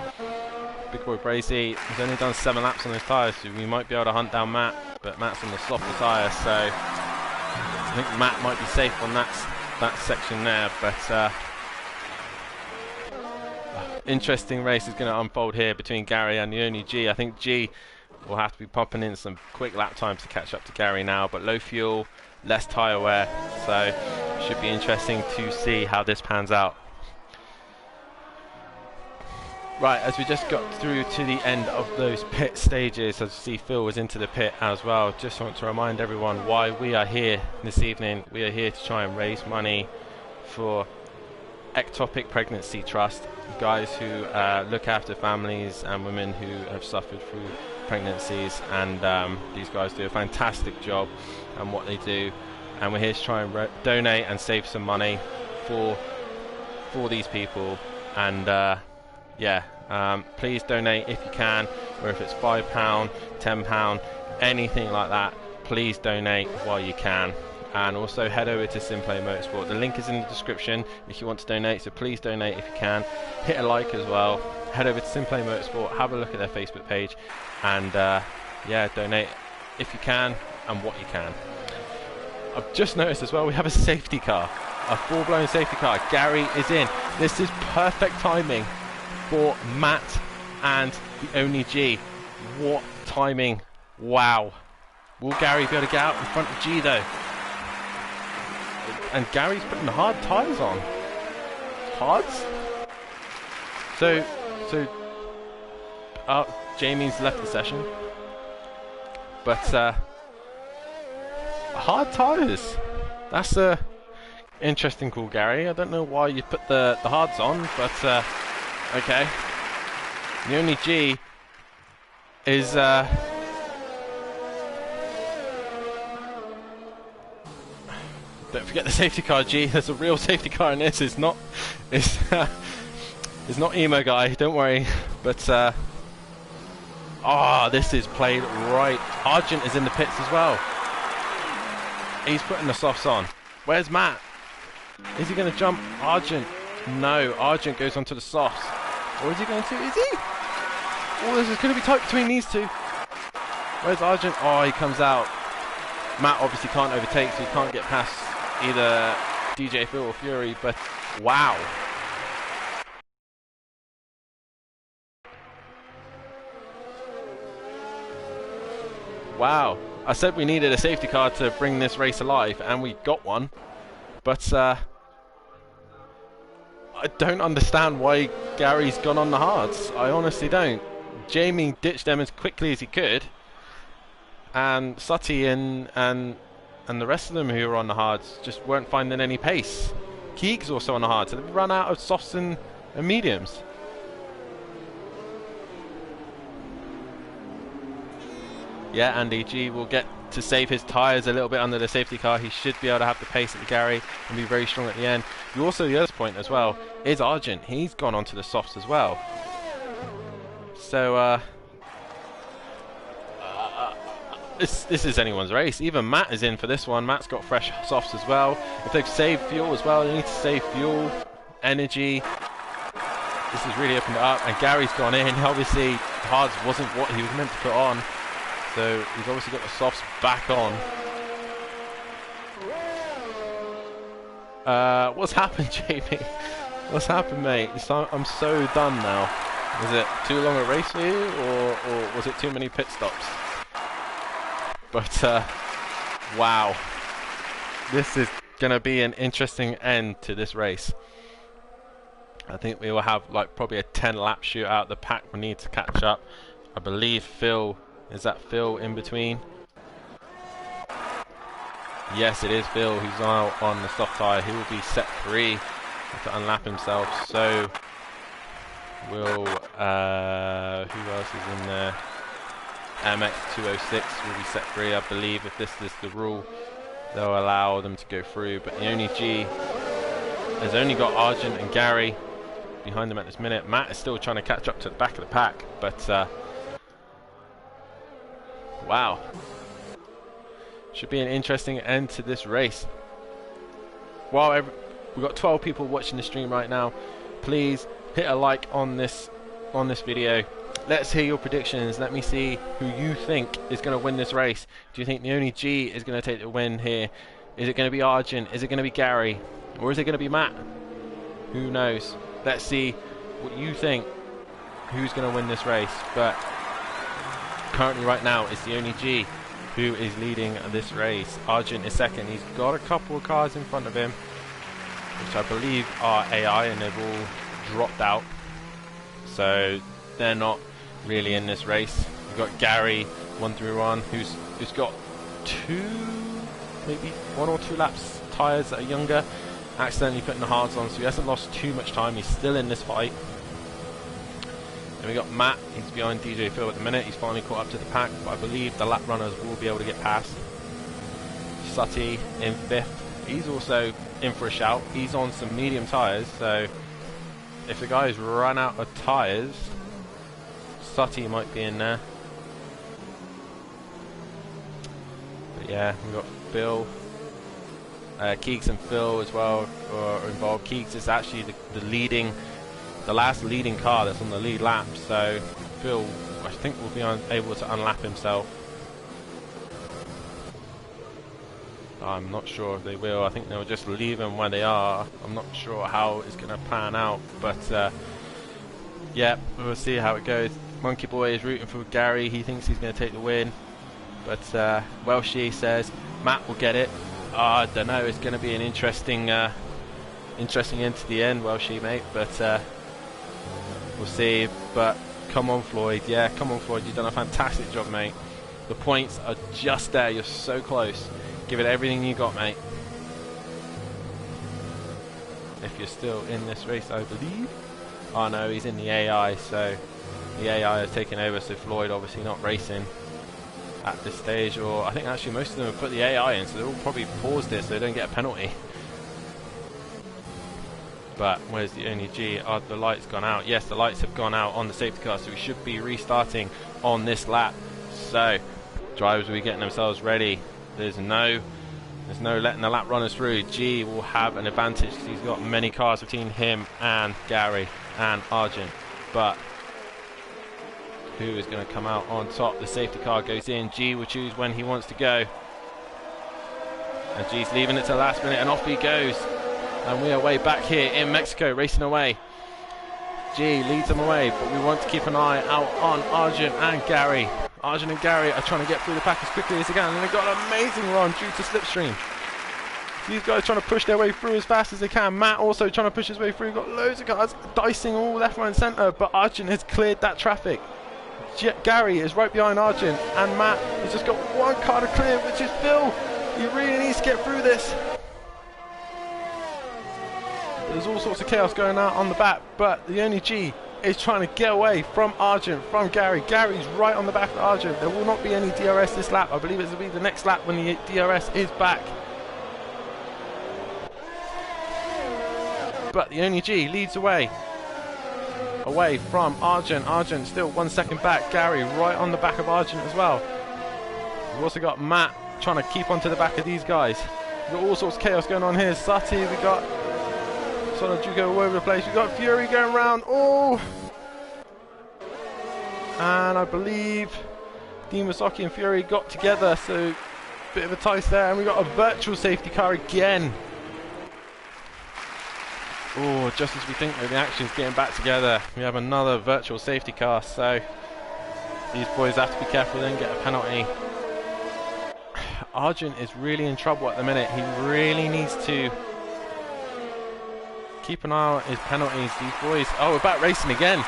Big Boy Brazy has only done 7 laps on those tyres, so we might be able to hunt down Matt, but Matt's on the softer tyre, so I think Matt might be safe on that section there, but interesting race is going to unfold here between Gary and the only G. I think G will have to be popping in some quick lap times to catch up to Gary now, but low fuel, less tyre wear, so should be interesting to see how this pans out. Right, as we just got through to the end of those pit stages, as you see Phil was into the pit as well, just want to remind everyone why we are here this evening. We are here to try and raise money for Ectopic Pregnancy Trust, guys who look after families and women who have suffered through pregnancies, and these guys do a fantastic job and what they do, and we're here to try and donate and save some money for these people. And please donate if you can, or if it's £5, £10, anything like that, please donate while you can. And also head over to Simplay Motorsport. The link is in the description if you want to donate, so please donate if you can. Hit a like as well. Head over to Simplay Motorsport, have a look at their Facebook page, and donate if you can and what you can. I've just noticed as well we have a safety car, a full-blown safety car. Gary is in. This is perfect timing for Matt and the only G. What timing. Wow. Will Gary be able to get out in front of G though? And Gary's putting the hard tyres on. Hards? So Jamie's left the session. But hard tyres. That's a interesting call, Gary. I don't know why you put the hards on, but okay. The only G is don't forget the safety car, G. There's a real safety car in this. It's not emo guy, don't worry. But this is played right. Argent is in the pits as well. He's putting the softs on. Where's Matt? Is he going to jump Argent? No, Argent goes onto the softs. Or is he going to? Is he? Oh, this is going to be tight between these two. Where's Argent? Oh, he comes out. Matt obviously can't overtake, so he can't get past either DJ Phil or Fury, but wow. Wow. I said we needed a safety car to bring this race alive, and we got one. But I don't understand why Gary's gone on the hards. I honestly don't. Jamie ditched them as quickly as he could, and Sutty and the rest of them who were on the hards just weren't finding any pace. Keeg's also on the hards, so they've run out of softs and mediums. Yeah, Andy G will get to save his tyres a little bit under the safety car. He should be able to have the pace at the Gary and be very strong at the end. You also, the other point as well is Argent. He's gone onto the softs as well. So this is anyone's race. Even Matt is in for this one. Matt's got fresh softs as well. If they've saved fuel as well, they need to save fuel, energy. This has really opened it up, and Gary's gone in. Obviously, hards wasn't what he was meant to put on, so he's obviously got the softs back on. What's happened, Jamie? What's happened, mate? I'm so done now. Was it too long a race for you, or was it too many pit stops? But wow, this is going to be an interesting end to this race. I think we will have like probably a 10-lap shootout. The pack will need to catch up. I believe Phil, is that Phil in between? Yes, it is Phil who's now on the soft tyre. He will be set free to unlap himself. So will who else is in there? MX206 will be set free. I believe if this is the rule, they'll allow them to go through. But the only G has only got Argent and Gary behind them at this minute. Matt is still trying to catch up to the back of the pack, but wow, should be an interesting end to this race. While we've got 12 people watching the stream right now, please hit a like on this video. Let's hear your predictions. Let me see who you think is going to win this race. Do you think the only G is going to take the win here? Is it going to be Argent? Is it going to be Gary? Or is it going to be Matt? Who knows? Let's see what you think, who's going to win this race. But currently right now it's the only G who is leading this race. Argent is second. He's got a couple of cars in front of him, which I believe are AI, and they've all dropped out, so they're not really in this race. We've got Gary 1-1 who's got maybe 1 or 2 laps tyres that are younger, accidentally putting the hards on, so he hasn't lost too much time. He's still in this fight. Then we got Matt. He's behind DJ Phil at the minute. He's finally caught up to the pack, but I believe the lap runners will be able to get past. Sutty in 5th. He's also in for a shout. He's on some medium tyres, so if the guys run out of tyres, Sutty might be in there. But yeah, we've got Phil. Keeks and Phil as well are involved. Keeks is actually the last leading car that's on the lead lap, so Phil, I think, will be able to unlap himself. I'm not sure if they will. I think they'll just leave them where they are. I'm not sure how it's going to pan out, but yeah, we'll see how it goes. Monkey Boy is rooting for Gary. He thinks he's going to take the win, but Welshie says Matt will get it. I don't know. It's going to be an interesting end to the end, Welshie, mate. But we'll see. But come on, Floyd. Yeah, come on, Floyd. You've done a fantastic job, mate. The points are just there. You're so close. Give it everything you got, mate. If you're still in this race, I believe. Oh no, he's in the AI, so the AI has taken over. So Floyd obviously not racing at this stage, or I think actually most of them have put the AI in, so they'll probably pause this so they don't get a penalty. But where's the only G? Are the lights gone out? Yes, the lights have gone out on the safety car, so we should be restarting on this lap. So drivers will be getting themselves ready. There's no letting the lap runners through. G will have an advantage because he's got many cars between him and Gary and Argent. But who is going to come out on top? The safety car goes in. G will choose when he wants to go. And G's leaving it to the last minute, and off he goes. And we are way back here in Mexico, racing away. G leads them away, but we want to keep an eye out on Argent and Gary. Argent and Gary are trying to get through the pack as quickly as they can, and they've got an amazing run due to slipstream. These guys trying to push their way through as fast as they can. Matt also trying to push his way through. Got loads of cars dicing all left, right and centre, but Argent has cleared that traffic. Gary is right behind Argent, and Matt has just got one car to clear, which is Phil. He really needs to get through this. There's all sorts of chaos going on the back, but the only G is trying to get away from Argent, from Gary. Gary's right on the back of Argent. There will not be any DRS this lap. I believe it will be the next lap when the DRS is back. But the Only G leads away from Argent. Argent still 1 second back. Gary right on the back of Argent as well. We've also got Matt trying to keep onto the back of these guys. We've got all sorts of chaos going on here. Sati, we got sort of Jugo all over the place. We've got Fury going around. Oh! And I believe Dean Wasaki and Fury got together, so bit of a tie there. And we got a virtual safety car again. Oh, just as we think that the action's getting back together, we have another virtual safety car, so these boys have to be careful, then get a penalty. Argent is really in trouble at the minute. He really needs to keep an eye on his penalties. These boys, oh, we're back racing again.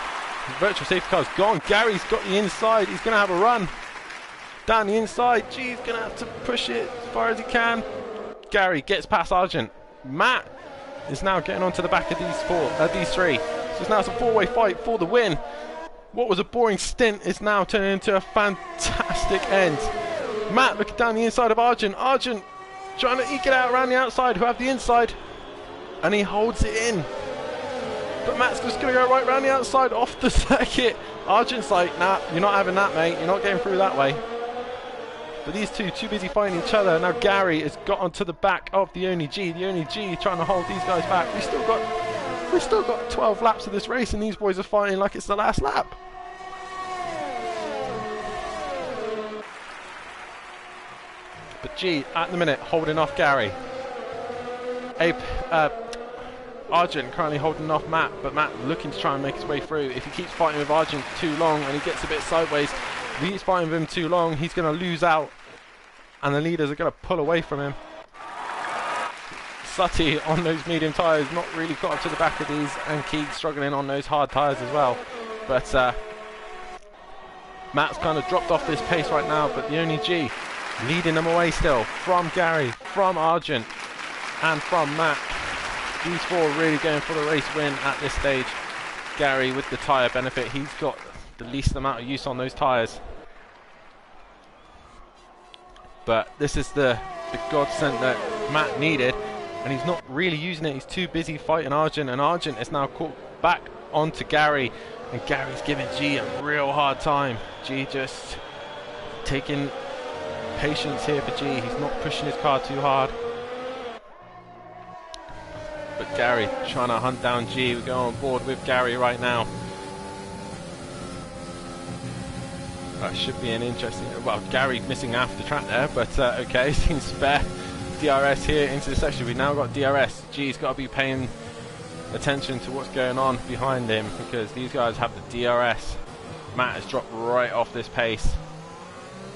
The virtual safety car's gone. Gary's got the inside. He's going to have a run down the inside. Gee, he's going to have to push it as far as he can. Gary gets past Argent. Matt is now getting onto the back of these three. So it's now a four-way fight for the win. What was a boring stint is now turning into a fantastic end. Matt looking down the inside of Argent. Argent trying to eke it out around the outside, who have the inside, and he holds it in. But Matt's just going to go right around the outside off the circuit. Argent's like, nah, you're not having that, mate. You're not getting through that way. But these two too busy fighting each other. Now Gary has got onto the back of the Only G. The Only G trying to hold these guys back. We've still got 12 laps of this race, and these boys are fighting like it's the last lap. But G at the minute holding off Gary. Argent currently holding off Matt, but Matt looking to try and make his way through. If he keeps fighting with Argent too long and he gets a bit sideways, if he keeps fighting with him too long, he's going to lose out and the leaders are going to pull away from him. Sutty on those medium tyres, not really caught up to the back of these, and Keeg struggling on those hard tyres as well. But Matt's kind of dropped off this pace right now, but the Only G leading them away still from Gary, from Argent and from Matt. These four really going for the race win at this stage. Gary with the tyre benefit, he's got the least amount of use on those tyres. But this is the godsend that Matt needed, and he's not really using it. He's too busy fighting Argent, and Argent is now caught back onto Gary, and Gary's giving G a real hard time. G just taking patience here for G. He's not pushing his car too hard. But Gary trying to hunt down G. We go on board with Gary right now. That should be an interesting... Well, Gary missing half the track there, but okay, seems spare. DRS here into the section. We've now got DRS. G's got to be paying attention to what's going on behind him, because these guys have the DRS. Matt has dropped right off this pace.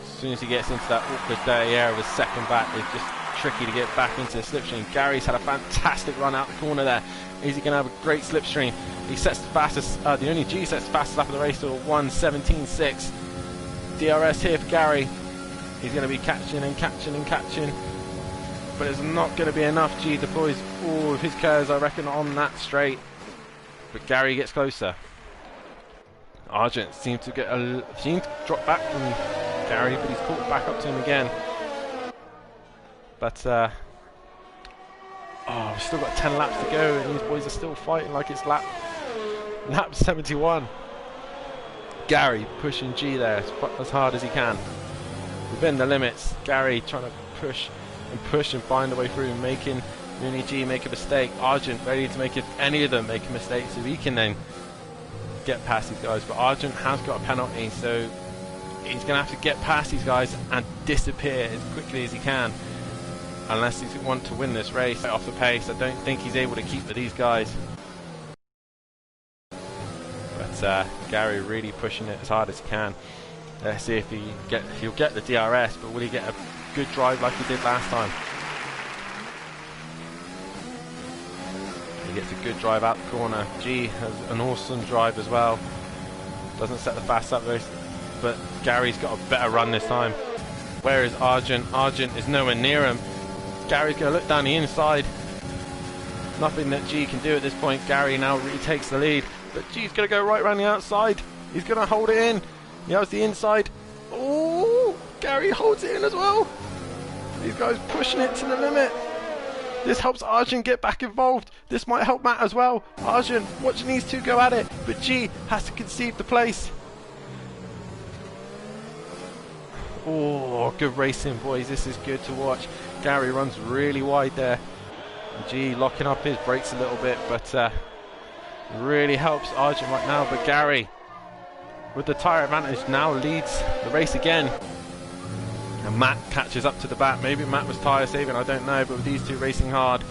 As soon as he gets into that awkward dirty area of his second back, it's just tricky to get back into the slipstream. Gary's had a fantastic run out the corner there. Is he going to have a great slipstream? He sets the fastest, the Only G sets the fastest lap of the race to 1:17.6. DRS here for Gary. He's going to be catching and catching and catching, but it's not going to be enough. G deploys all of his curves, I reckon, on that straight. But Gary gets closer. Argent seemed to drop back from Gary, but he's caught back up to him again. But we've still got 10 laps to go, and these boys are still fighting like it's lap 71. Gary pushing G there as hard as he can, within the limits. Gary trying to push and find a way through, making Only G make a mistake. Argent ready to make, if any of them make a mistake, so he can then get past these guys. But Argent has got a penalty, so he's going to have to get past these guys and disappear as quickly as he can, unless he wants to win this race off the pace. I don't think he's able to keep with these guys. But Gary really pushing it as hard as he can. Let's see if he'll get the DRS, but will he get a good drive like he did last time? He gets a good drive out the corner. G has an awesome drive as well. Doesn't set the fast up race, but Gary's got a better run this time. Where is Argent? Argent is nowhere near him. Gary's going to look down the inside. Nothing that G can do at this point. Gary now retakes the lead. but G's going to go right around the outside. He's going to hold it in. He has the inside. Oh, Gary holds it in as well. These guys pushing it to the limit. This helps Arjun get back involved. This might help Matt as well. Arjun watching these two go at it, but G has to concede the place. Oh, good racing, boys. This is good to watch. Gary runs really wide there. G locking up his brakes a little bit, but really helps Arjun right now. But Gary, with the tyre advantage, now leads the race again. And Matt catches up to the back. Maybe Matt was tyre saving, I don't know. But with these two racing hard,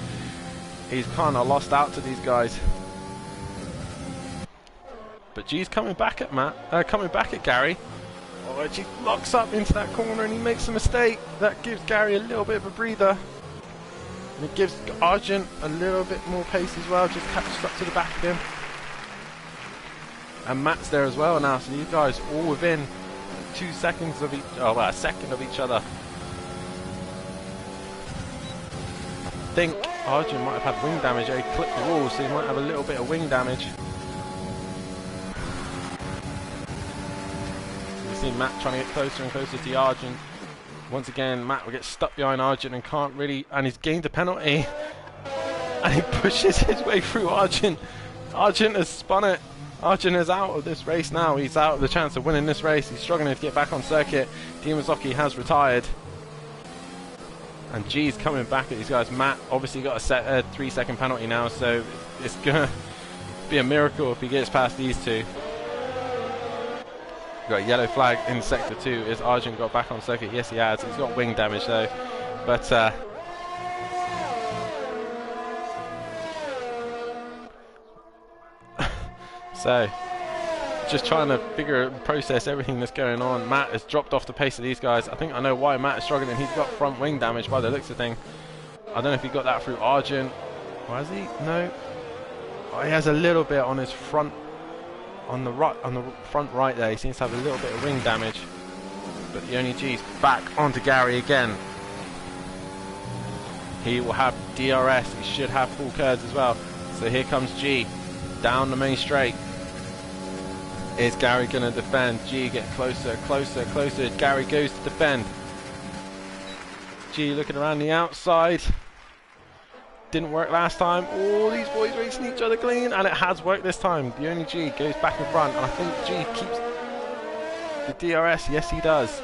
he's kind of lost out to these guys. But G's coming back at Gary. Oh, G locks up into that corner and he makes a mistake. That gives Gary a little bit of a breather. And it gives Arjun a little bit more pace as well. Just catches up to the back of him. And Matt's there as well now. So these guys all within 2 seconds of a second of each other. I think Arjun might have had wing damage. He clipped the wall, so he might have a little bit of wing damage. You see Matt trying to get closer and closer to Arjun. Once again, Matt will get stuck behind Arjun and can't really, and he's gained a penalty. And he pushes his way through Arjun. Arjun has spun it. Arjun is out of this race now. He's out of the chance of winning this race. He's struggling to get back on circuit. Dimazocki has retired. And G's coming back at these guys. Matt obviously got a 3-second penalty now, so it's going to be a miracle if he gets past these two. We've got a yellow flag in sector 2. Is Arjun got back on circuit? Yes, he has. He's got wing damage though. But so, just trying to process everything that's going on. Matt has dropped off the pace of these guys. I think I know why Matt is struggling. He's got front wing damage by the looks of things. I don't know if he got that through Arjun. Or has he? No. Oh, he has a little bit on his front, on the front right there. He seems to have a little bit of wing damage. But the only G's back onto Gary again. He will have DRS. He should have full curves as well. So here comes G down the main straight. Is Gary going to defend? G get closer, closer, closer. Gary goes to defend. G looking around the outside. Didn't work last time. All these boys racing each other clean, and it has worked this time. The only G goes back in front, and I think G keeps the DRS. Yes, he does.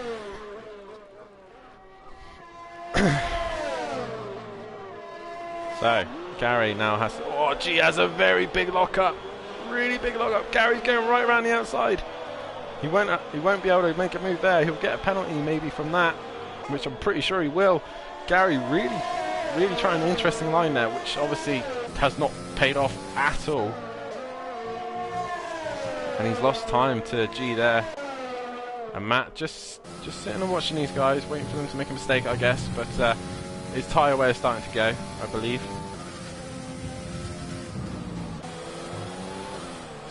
So Gary now has. Oh, G has a very big lockup. Really big lockup. Gary's going right around the outside. He won't be able to make a move there. He'll get a penalty maybe from that, which I'm pretty sure he will. Gary really trying an interesting line there, which obviously has not paid off at all. And he's lost time to G there. And Matt just sitting and watching these guys, waiting for them to make a mistake, I guess. But his tyre wear is starting to go, I believe.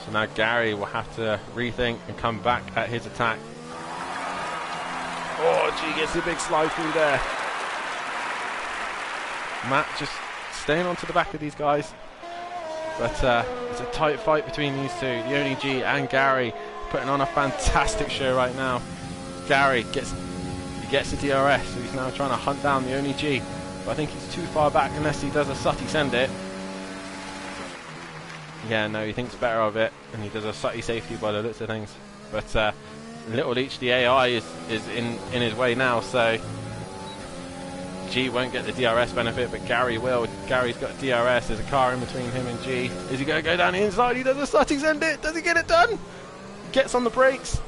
So now Gary will have to rethink and come back at his attack. Oh, G gets a big slide through there. Matt just staying onto the back of these guys. But it's a tight fight between these two. The only G and Gary putting on a fantastic show right now. Gary gets the DRS, so he's now trying to hunt down the only G. But I think he's too far back unless he does a Sutty send it. Yeah, no, he thinks better of it, and he does a Sutty safety by the looks of things. But Little Leech, the AI, is in his way now, so G won't get the DRS benefit, but Gary will. Gary's got DRS. There's a car in between him and G. Is he going to go down the inside? He does a Sutty send it. Does he get it done? Gets on the brakes.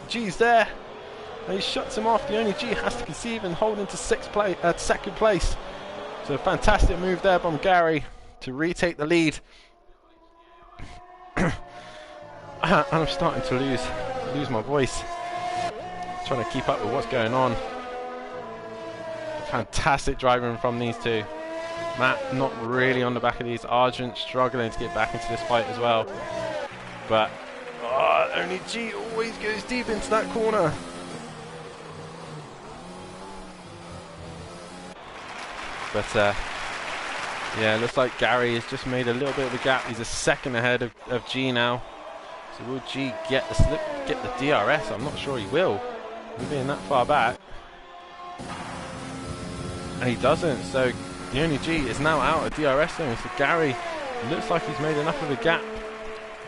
G's there. And he shuts him off. The only G has to conceive and hold into second place. So a fantastic move there from Gary to retake the lead. And I'm starting to lose my voice, trying to keep up with what's going on. Fantastic driving from these two. Matt not really on the back of these. Arjun struggling to get back into this fight as well. But only G always goes deep into that corner. But Yeah, it looks like Gary has just made a little bit of a gap. He's a second ahead of G now. So will G get the slip, get the DRS? I'm not sure he will. He's being that far back. And he doesn't, so the only G is now out of DRS zone. So Gary looks like he's made enough of a gap.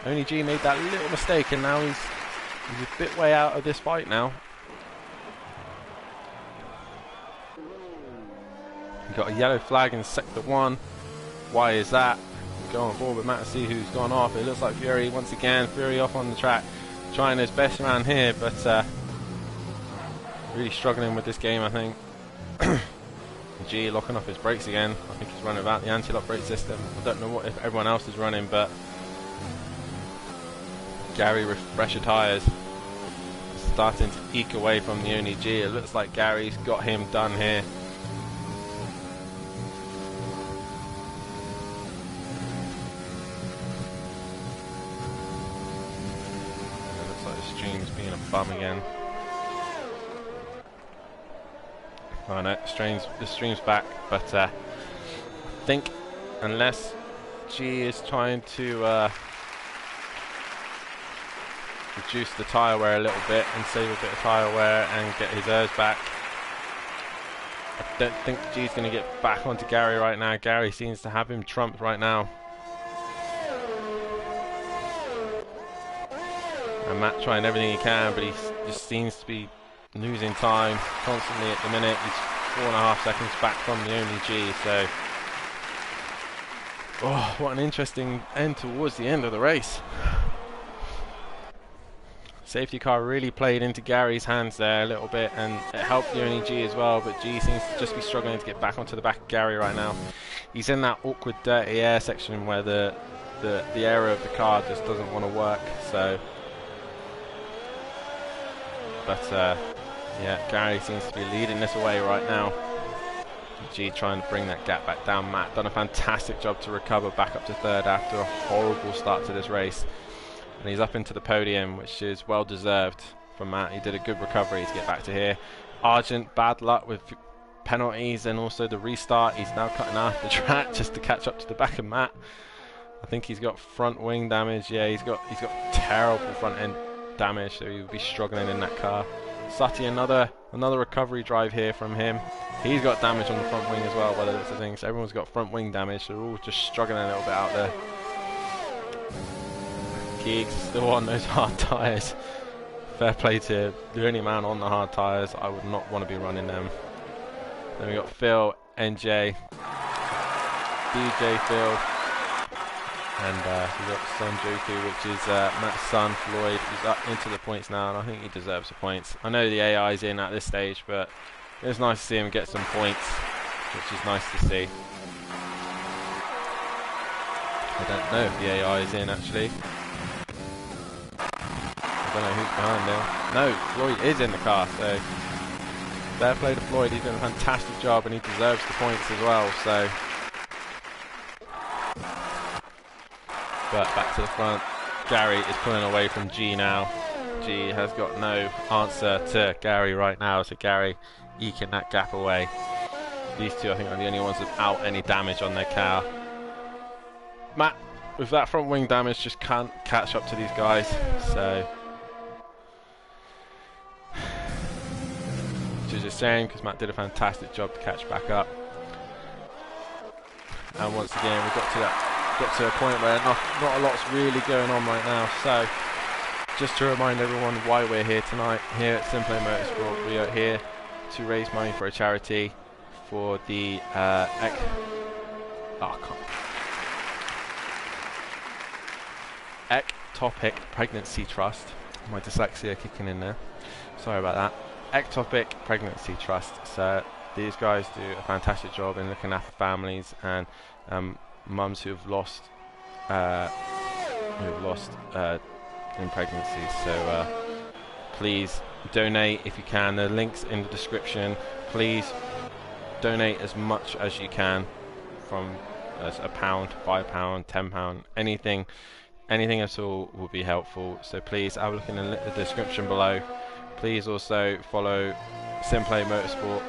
Only G made that little mistake, and now he's a bit way out of this fight now. We've got a yellow flag in sector 1. Why is that? We're going forward with Matt to see who's gone off. It looks like Fury once again. Fury off on the track, trying his best around here, but really struggling with this game, I think. G locking off his brakes again. I think he's running without the anti-lock brake system. I don't know what if everyone else is running, but Gary with fresher tyres starting to eke away from the only G. It looks like Gary's got him done here. It looks like the stream's being a bum again. Oh no, the stream's back, but I think unless G is trying to reduce the tyre wear a little bit and save a bit of tyre wear and get his ERS back, I don't think G's going to get back onto Gary right now. Gary seems to have him trumped right now. And Matt trying everything he can, but he just seems to be losing time constantly at the minute. He's 4.5 seconds back from the only G, so oh, what an interesting end towards the end of the race. Safety car really played into Gary's hands there a little bit, and it helped the only G as well, but G seems to just be struggling to get back onto the back of Gary right now. He's in that awkward dirty air section where the area of the car just doesn't want to work, so but yeah, Gary seems to be leading this away right now. G trying to bring that gap back down. Matt done a fantastic job to recover back up to third after a horrible start to this race. And he's up into the podium, which is well deserved from Matt. He did a good recovery to get back to here. Argent, bad luck with penalties and also the restart. He's now cutting off the track just to catch up to the back of Matt. I think he's got front wing damage. Yeah, he's got terrible front end damage, so he'll be struggling in that car. Sutty, another recovery drive here from him. He's got damage on the front wing as well by the looks of things. So everyone's got front wing damage, so they're all just struggling a little bit out there. Geeks still on those hard tyres. Fair play to the only man on the hard tyres. I would not want to be running them. Then we got Phil, NJ, DJ Phil, and we got Son Joku, which is Matt's son, Floyd. He's up into the points now, and I think he deserves the points. I know the AI is in at this stage, but it was nice to see him get some points, which is nice to see. I don't know if the AI is in actually. I don't know who's behind him. No, Floyd is in the car, so fair play to Floyd. He's done a fantastic job and he deserves the points as well. So, but back to the front. Gary is pulling away from G now. G has got no answer to Gary right now, so Gary eking that gap away. These two I think are the only ones without any damage on their car. Matt, with that front wing damage, just can't catch up to these guys, so which is a shame because Matt did a fantastic job to catch back up. And once again we got to a point where not a lot's really going on right now. So just to remind everyone why we're here tonight here at Simplay Motorsport, we are here to raise money for a charity for the Ectopic Pregnancy Trust. My dyslexia kicking in there. Sorry about that. Ectopic Pregnancy Trust. So these guys do a fantastic job in looking after families and mums who've lost in pregnancy. So please donate if you can. The link's in the description. Please donate as much as you can, from as £1, £5, £10, anything at all will be helpful. So please have a look in the description below. Please also follow Simplay Motorsport.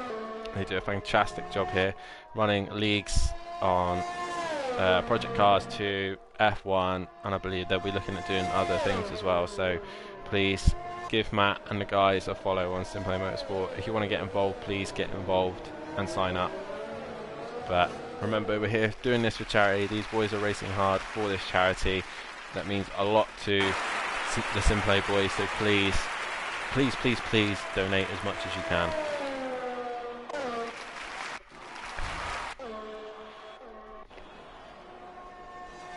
They do a fantastic job here running leagues on project cars to F1, and I believe they'll be looking at doing other things as well. So please give Matt and the guys a follow on Simplay Motorsport. If you want to get involved, please get involved and sign up. But remember, we're here doing this for charity. These boys are racing hard for this charity. That means a lot to the Simplay boys, so please, please, please, please donate as much as you can.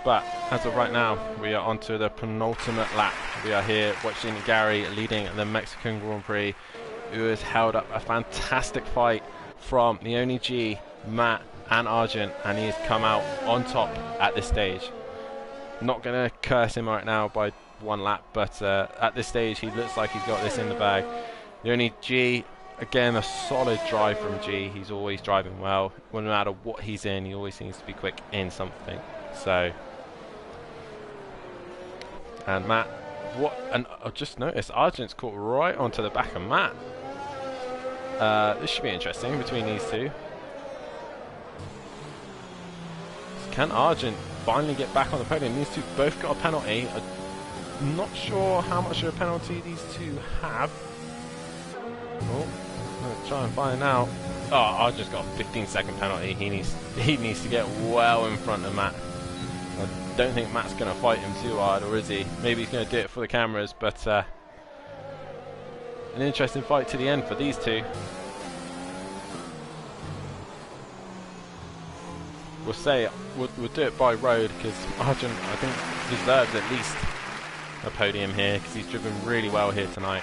But as of right now, we are on to the penultimate lap. We are here watching Gary leading the Mexican Grand Prix, who has held up a fantastic fight from the only G, Matt and Argent, and he's come out on top at this stage. Not going to curse him right now by one lap, but at this stage he looks like he's got this in the bag. The only G, again, a solid drive from G. He's always driving well. No matter what he's in, he always seems to be quick in something. So, and Matt, and I've just noticed Argent's caught right onto the back of Matt. This should be interesting between these two. Can Argent finally get back on the podium? These two both got a penalty. I'm not sure how much of a penalty these two have. Oh, let's try and find out. Oh, Argent's got a 15-second penalty. He needs to get well in front of Matt. I don't think Matt's going to fight him too hard, or is he? Maybe he's going to do it for the cameras, but an interesting fight to the end for these two. We'll do it by road, because Argent, I think, deserves at least a podium here, because he's driven really well here tonight.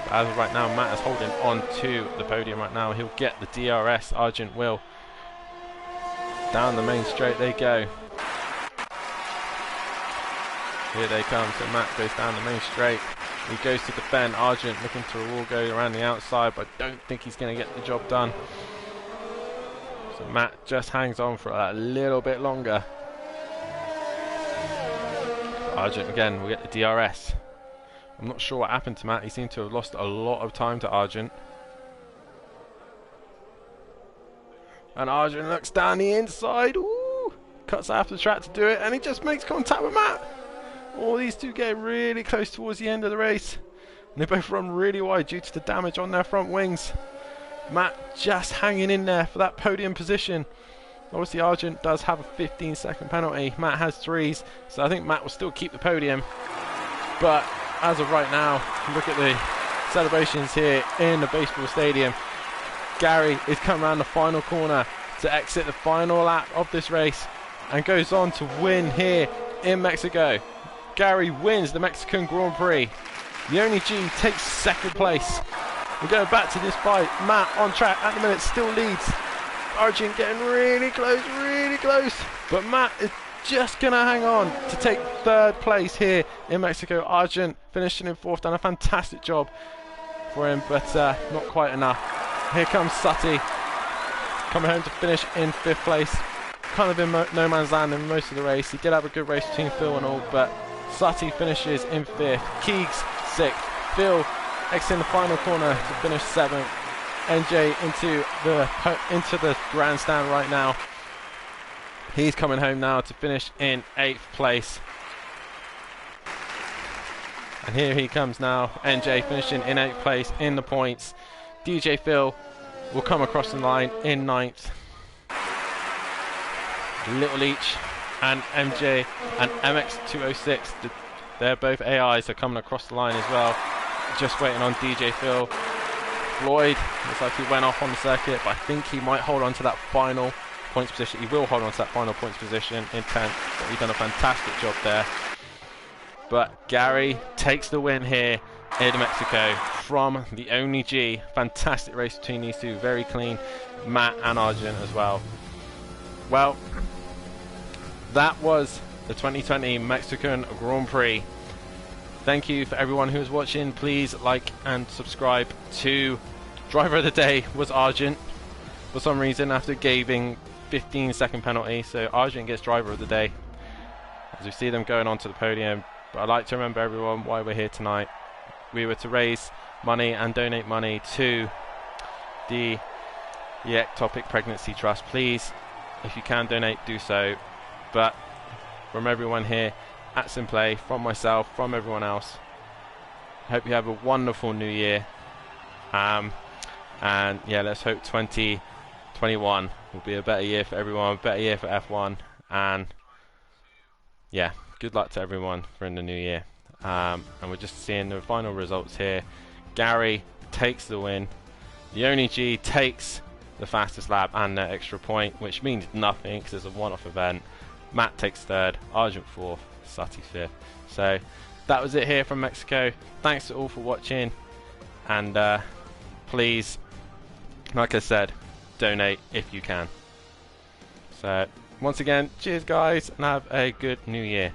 But as of right now, Matt is holding on to the podium right now. He'll get the DRS. Argent will. Down the main straight they go. Here they come. So Matt goes down the main straight. He goes to defend. Argent looking to all go around the outside, but I don't think he's going to get the job done. So Matt just hangs on for a little bit longer. Argent again will get the DRS. I'm not sure what happened to Matt. He seemed to have lost a lot of time to Argent. And Argent looks down the inside. Ooh, cuts out the track to do it, and he just makes contact with Matt. All these two get really close towards the end of the race. And they both run really wide due to the damage on their front wings. Matt just hanging in there for that podium position. Obviously Argent does have a 15-second penalty. Matt has 3s, so I think Matt will still keep the podium. But as of right now, look at the celebrations here in the baseball stadium. Gary is coming around the final corner to exit the final lap of this race and goes on to win here in Mexico. Gary wins the Mexican Grand Prix. The only G takes second place. We'll go back to this fight. Matt on track at the minute still leads. Argent getting really close, but Matt is just gonna hang on to take third place here in Mexico. Argent finishing in fourth, done a fantastic job for him, but not quite enough. Here comes Sutty coming home to finish in fifth place. Kind of in no man's land in most of the race. He did have a good race between Phil and all, but Sutty finishes in fifth. Keegs sixth. Phil exiting the final corner to finish seventh. NJ into the grandstand right now. He's coming home now to finish in 8th place. And here he comes now. NJ finishing in 8th place in the points. DJ Phil will come across the line in 9th. Little Leach and MJ and MX206, they're both AIs, are coming across the line as well. Just waiting on DJ Phil. Floyd looks like he went off on the circuit, but I think he might hold on to that final points position. He will hold on to that final points position in 10th. But he's done a fantastic job there. But Gary takes the win here in Mexico from the only G. Fantastic race between these two, very clean. Matt and Argent as well. Well, that was the 2020 Mexican Grand Prix. Thank you for everyone who was watching. Please like and subscribe to Driver of the Day was Argent for some reason after giving 15-second penalty. So Argent gets Driver of the Day as we see them going on to the podium. But I'd like to remember everyone why we're here tonight. We were to raise money and donate money to the Ectopic Pregnancy Trust. Please, If you can donate, do so. But from everyone here at Simplay, from myself, from everyone else, hope you have a wonderful new year. And yeah, let's hope 2021 will be a better year for everyone, a better year for F1. And yeah, good luck to everyone for in the new year. And we're just seeing the final results here. Gary takes the win. The only G takes the fastest lap and the extra point, which means nothing because it's a one-off event. Matt takes third, Argent fourth, Sutty fifth. So that was it here from Mexico. Thanks to all for watching, and please, like I said, donate if you can. So once again, cheers guys, and have a good new year.